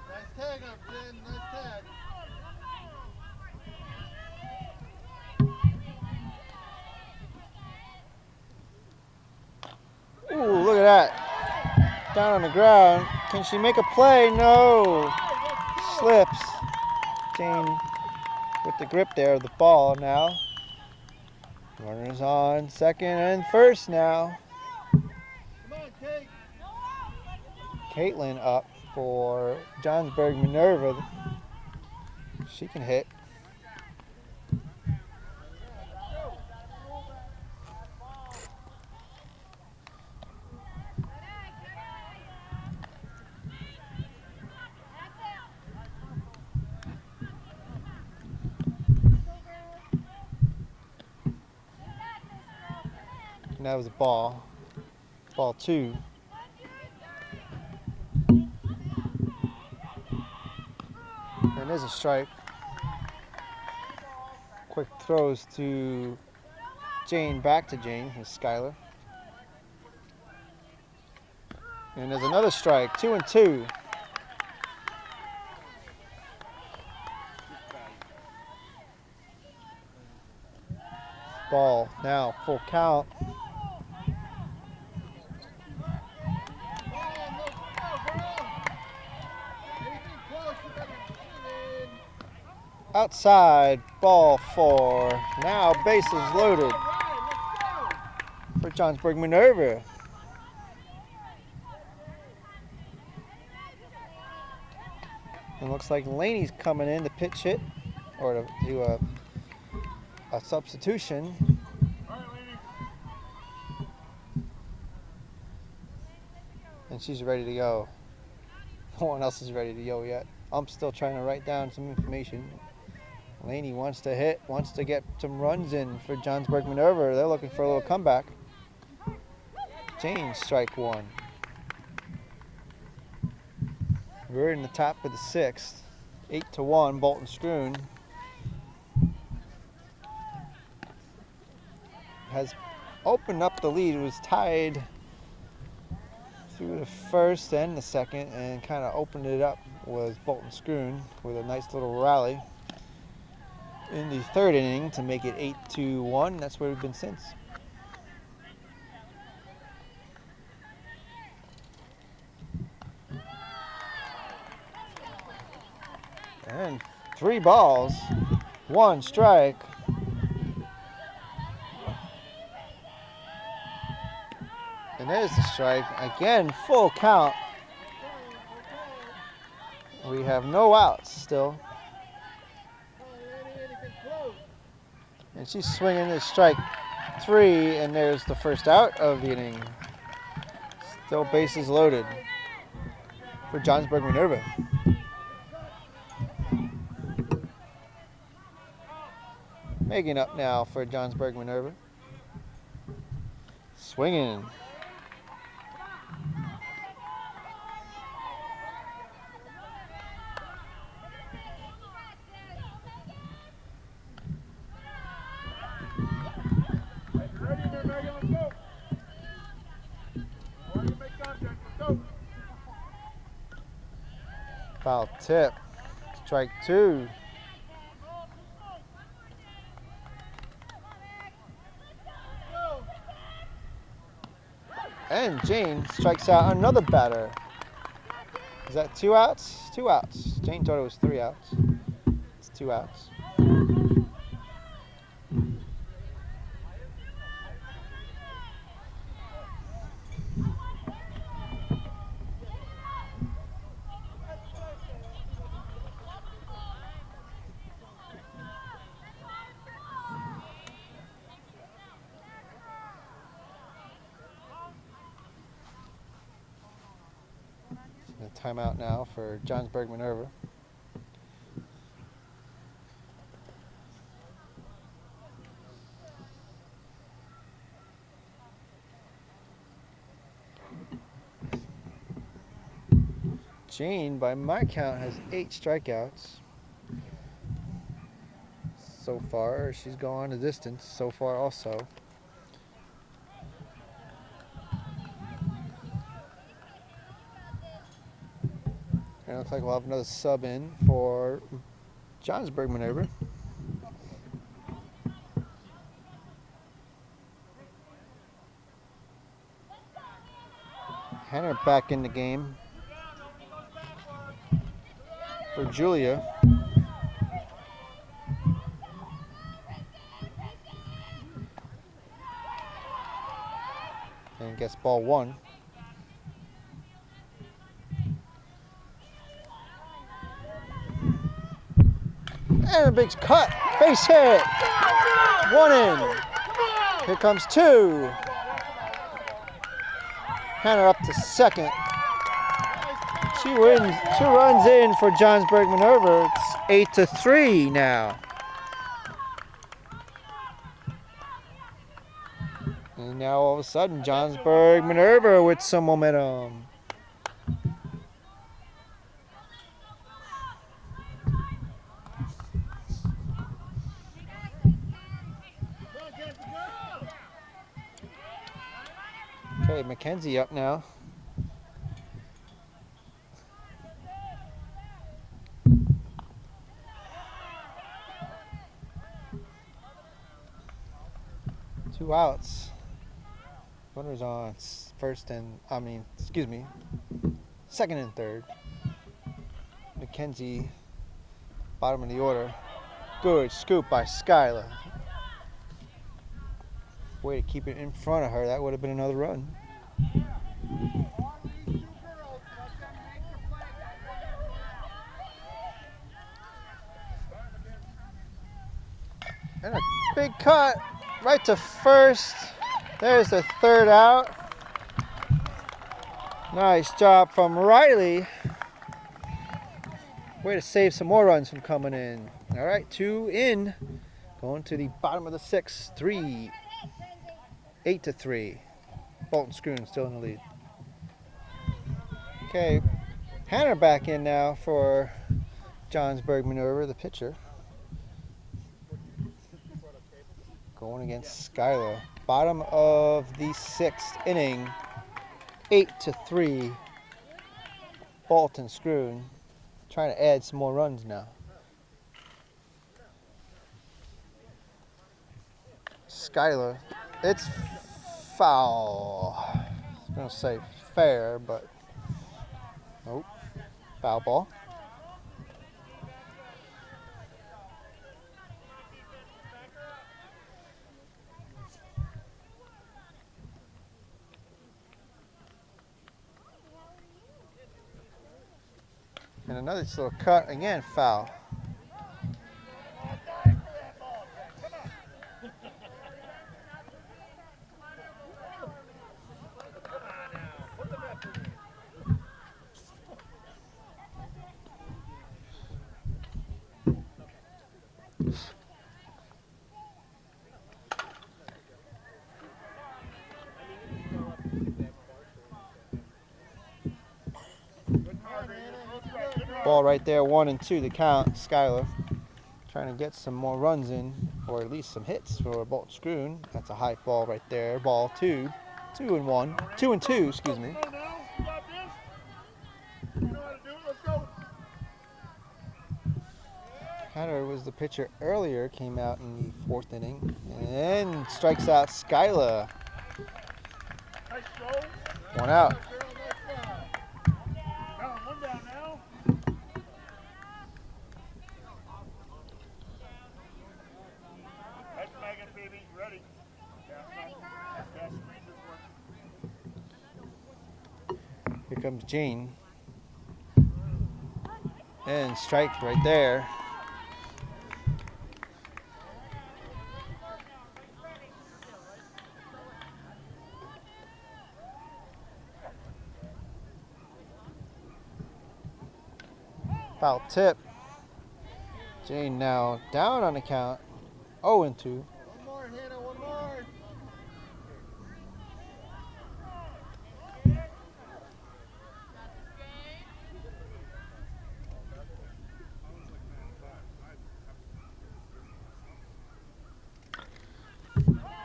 Nice tag up, Jen. Nice tag. Ooh, look at that. Down on the ground. Can she make a play? No. Slips. Jane with the grip there of the ball now. Runners on second and first now. Come on, Kate. Caitlin up for Johnsburg Minerva. She can hit. And that was a ball. Ball 2. And there's a strike. Quick throws to Jane, back to Jane, and Skylar. And there's another strike, 2-2. Ball now, full count. Outside, ball 4. Now bases loaded for Johnsburg Minerva. It looks like Laney's coming in to pitch hit, or to do a substitution. All right, Laney. And she's ready to go. No one else is ready to go yet. I'm still trying to write down some information. Laney wants to hit, wants to get some runs in for Johnsburg Minerva. They're looking for a little comeback. Jane, strike 1. We're in the top of the 6th. 8-1, Bolton Schroon has opened up the lead. It was tied through the first and the second, and kind of opened it up was Bolton Schroon with a nice little rally in the 3rd inning to make it 8-1. That's where we've been since. And 3 balls, 1 strike. And there's the strike. Again, full count. We have no outs still. And she's swinging this strike 3, and there's the first out of the inning. Still bases loaded for Johnsburg Minerva. Megan up now for Johnsburg Minerva. Swinging. Ready there, Megan? Let's go. All right, make contact. Let's go. Foul tip. Strike 2. And Jane strikes out another batter. Is that 2 outs? 2 outs. Jane thought it was 3 outs. It's 2 outs. A timeout now for Johnsburg Minerva. Jane, by my count, has 8 strikeouts so far. She's gone the distance so far also. And it looks like we'll have another sub in for Johnsburg Minerva. Hannah back in the game for Julia. and gets ball 1. And a big cut, base hit, 1 in. Here comes 2. Hannah up to second. 2 runs in for Johnsburg Minerva. It's 8-3 now. And now all of a sudden, Johnsburg Minerva with some momentum. Okay, Mackenzie up now. Two outs. Runners on second and third. Mackenzie, bottom of the order. Good scoop by Skylar. Way to keep it in front of her. That would have been another run. And a big cut right to first. There's the third out. Nice job from Riley. Way to save some more runs from coming in. All right, 2 in. Going to the bottom of the 6th. 8-3. Bolton Schroon still in the lead. Okay, Hannah back in now for Johnsburg Minerva, the pitcher. Going against Skylar. Bottom of the 6th inning. 8-3. Bolton Schroon. Trying to add some more runs now. Skylar. It's foul. I was going to say fair, but nope. Foul ball. And another little cut, again, foul. Ball right there, 1-2 to count. Skylar trying to get some more runs in, or at least some hits for Bolton Schroon. That's a high ball right there. Ball 2. 2-2, excuse me. Hunter was the pitcher earlier, came out in the 4th inning, and strikes out Skylar. 1 out. Here comes Jane. And strike right there. Foul tip. Jane now down on the count. 0-2. One more, Hannah, one more.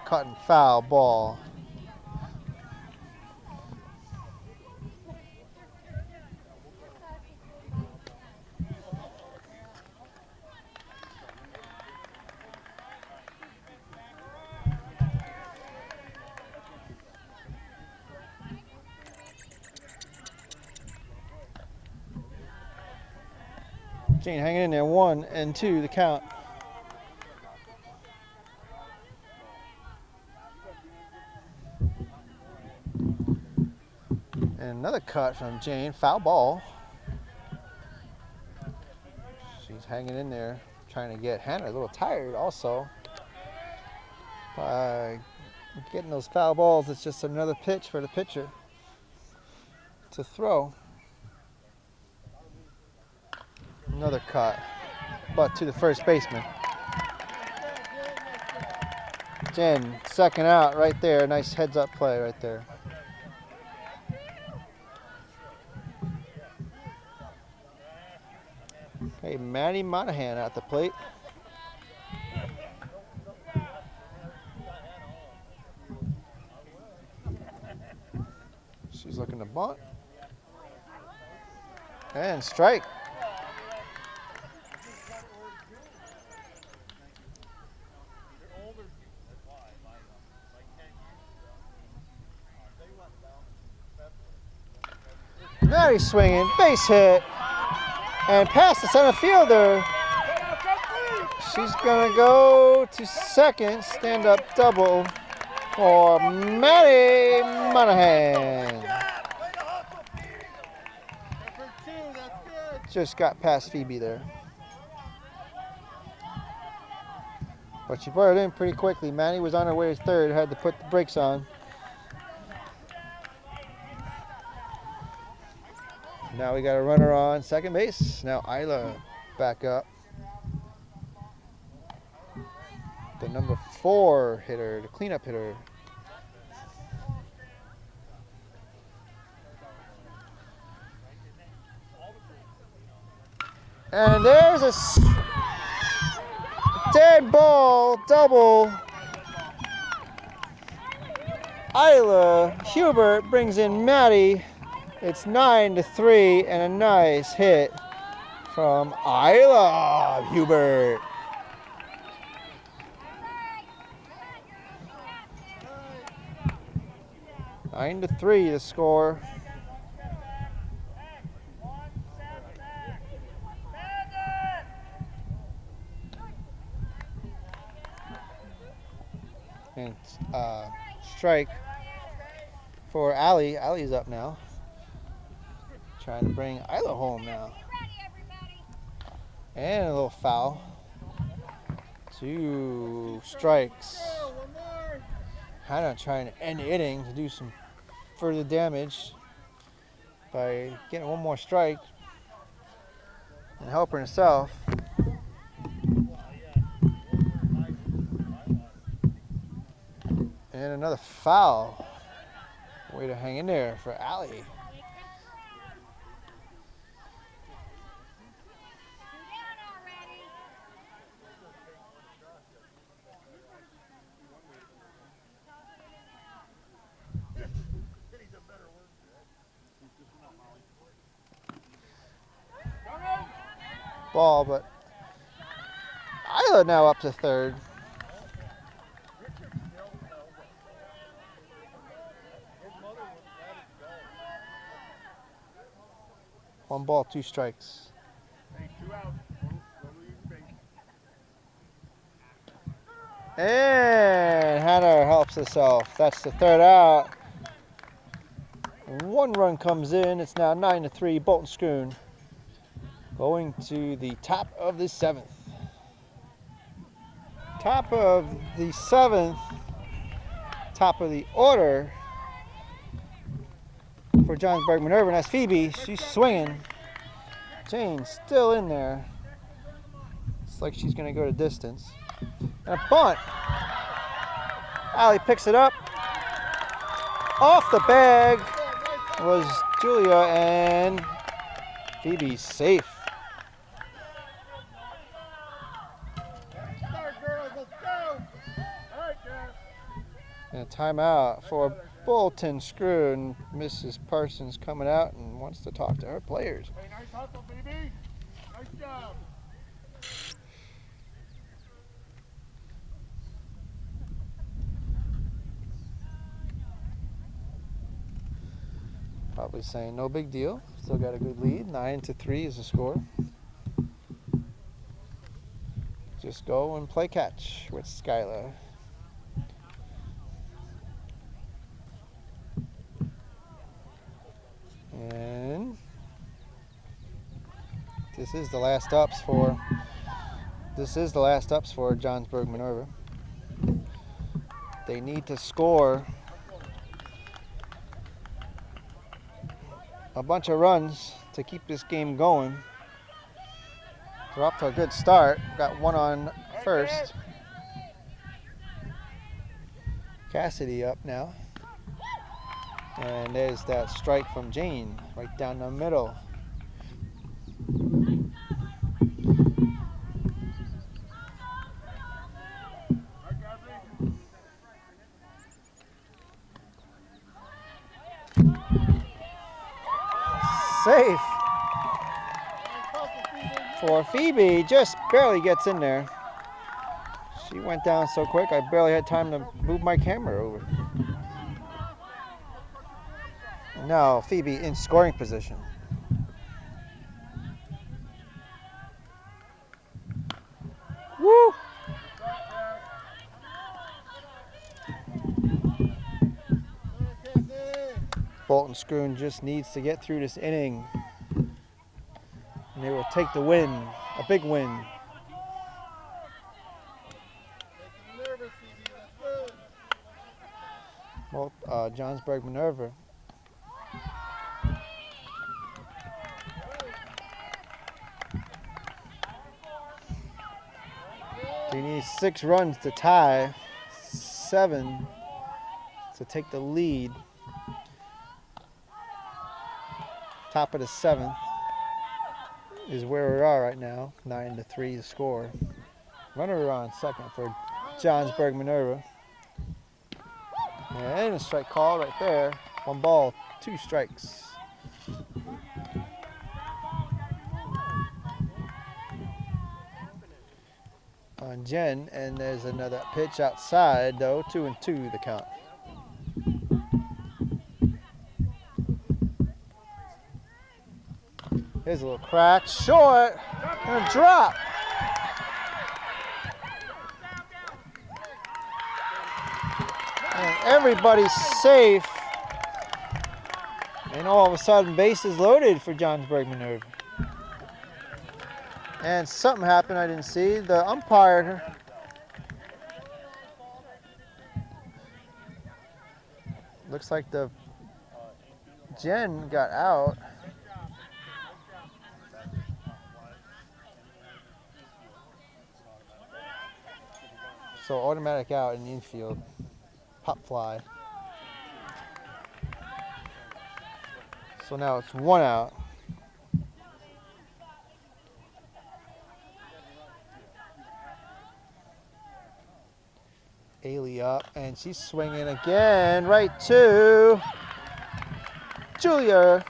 Cut and foul ball. Jane hanging in there, 1-2 the count. And another cut from Jane, foul ball. She's hanging in there, trying to get Hannah a little tired also. By getting those foul balls, it's just another pitch for the pitcher to throw. Another cut, but to the first baseman. Jen, second out right there. Nice heads up play right there. Hey, Maddie Monahan at the plate. She's looking to bunt. And strike. Maddie swinging, base hit, and past the center fielder. She's gonna go to second, stand up double for Maddie Monahan. Just got past Phoebe there. But she brought it in pretty quickly. Maddie was on her way to third, had to put the brakes on. Now we got a runner on second base. Now Isla back up. The number 4 hitter, the cleanup hitter. And there's a dead ball double. Isla Hubert brings in Maddie. It's 9-3 and a nice hit from Isla Hubert. Nine to 3 the score. And strike for Allie. Allie's up now. Trying to bring Isla home now. And a little foul. 2 strikes. Hannah trying to end the inning to do some further damage by getting one more strike and helping herself. And another foul. Way to hang in there for Allie. Ball, but Isla now up to third. One ball, 2 strikes. And Hannah helps herself. That's the third out. 1 run comes in. It's now 9-3. Bolton Schroon going to the top of the 7th. Top of the 7th. Top of the order for Johnsburg Minerva. And that's Phoebe. She's swinging. Jane's still in there. It's like she's going to go to distance. And a bunt. Allie picks it up. Off the bag was Julia, and Phoebe's safe. And a timeout for Bolton Schroon. Mrs. Parsons coming out and wants to talk to her players. Hey, nice hustle, baby. Nice job. Probably saying no big deal. Still got a good lead. 9-3 is the score. Just go and play catch with Skylar. This is the last ups for Johnsburg Minerva. They need to score a bunch of runs to keep this game going. They're off to a good start. Got one on first. Cassidy up now. And there's that strike from Jane right down the middle. Safe for Phoebe, just barely gets in there. She went down so quick I barely had time to move my camera over. Now Phoebe in scoring position. Woo! Bolton Schroon just needs to get through this inning and they will take the win, a big win. Well, Johnsburg Minerva. They need 6 runs to tie, 7 to take the lead. Top of the 7th is where we are right now, 9-3 the score. Runner on second for Johnsburg Minerva. And a strike call right there. 1 ball, 2 strikes. On Jen, and there's another pitch outside though, 2-2 the count. Here's a little crack, short, and a drop. And everybody's safe. And all of a sudden, bases loaded for Johnsburg Minerva. And something happened I didn't see. The umpire looks like the Jen got out. So automatic out in the infield. Pop fly. So now it's 1 out. Ailey up, and she's swinging again, right to Julia.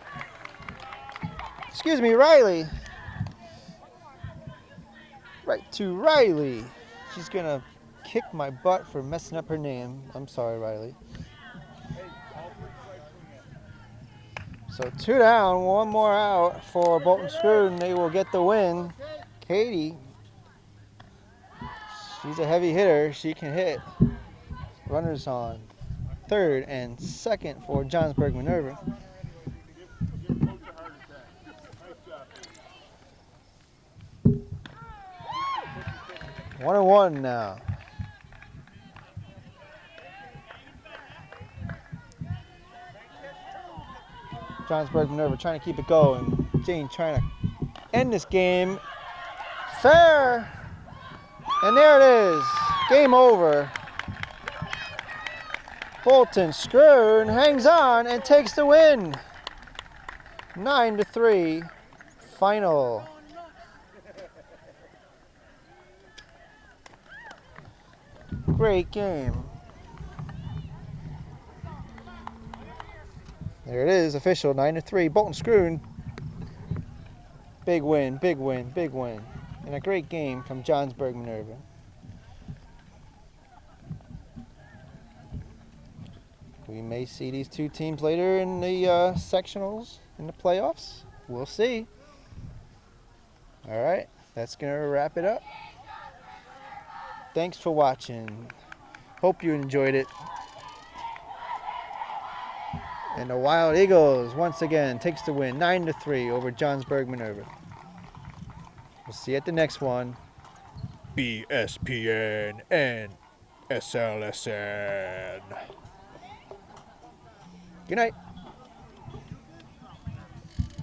Excuse me, Riley. Right to Riley. She's gonna kick my butt for messing up her name. I'm sorry, Riley. So 2 down, 1 more out for Bolton Schroon. They will get the win. Katie, she's a heavy hitter. She can hit. Runners on third and second for Johnsburg Minerva. One and 1 now. Johnsburg Minerva trying to keep it going. Jane trying to end this game. Fair. And there it is. Game over. Bolton Schroon hangs on and takes the win. 9-3 final. Great game. There it is, official, 9-3. Bolton Schroon. Big win, big win, big win. And a great game from Johnsburg Minerva. We may see these 2 teams later in the sectionals, in the playoffs. We'll see. All right, that's going to wrap it up. Thanks for watching. Hope you enjoyed it. And the Wild Eagles, once again, takes the win, 9-3 over Johnsburg Minerva. We'll see you at the next one. BSPN and SLSN. Good night.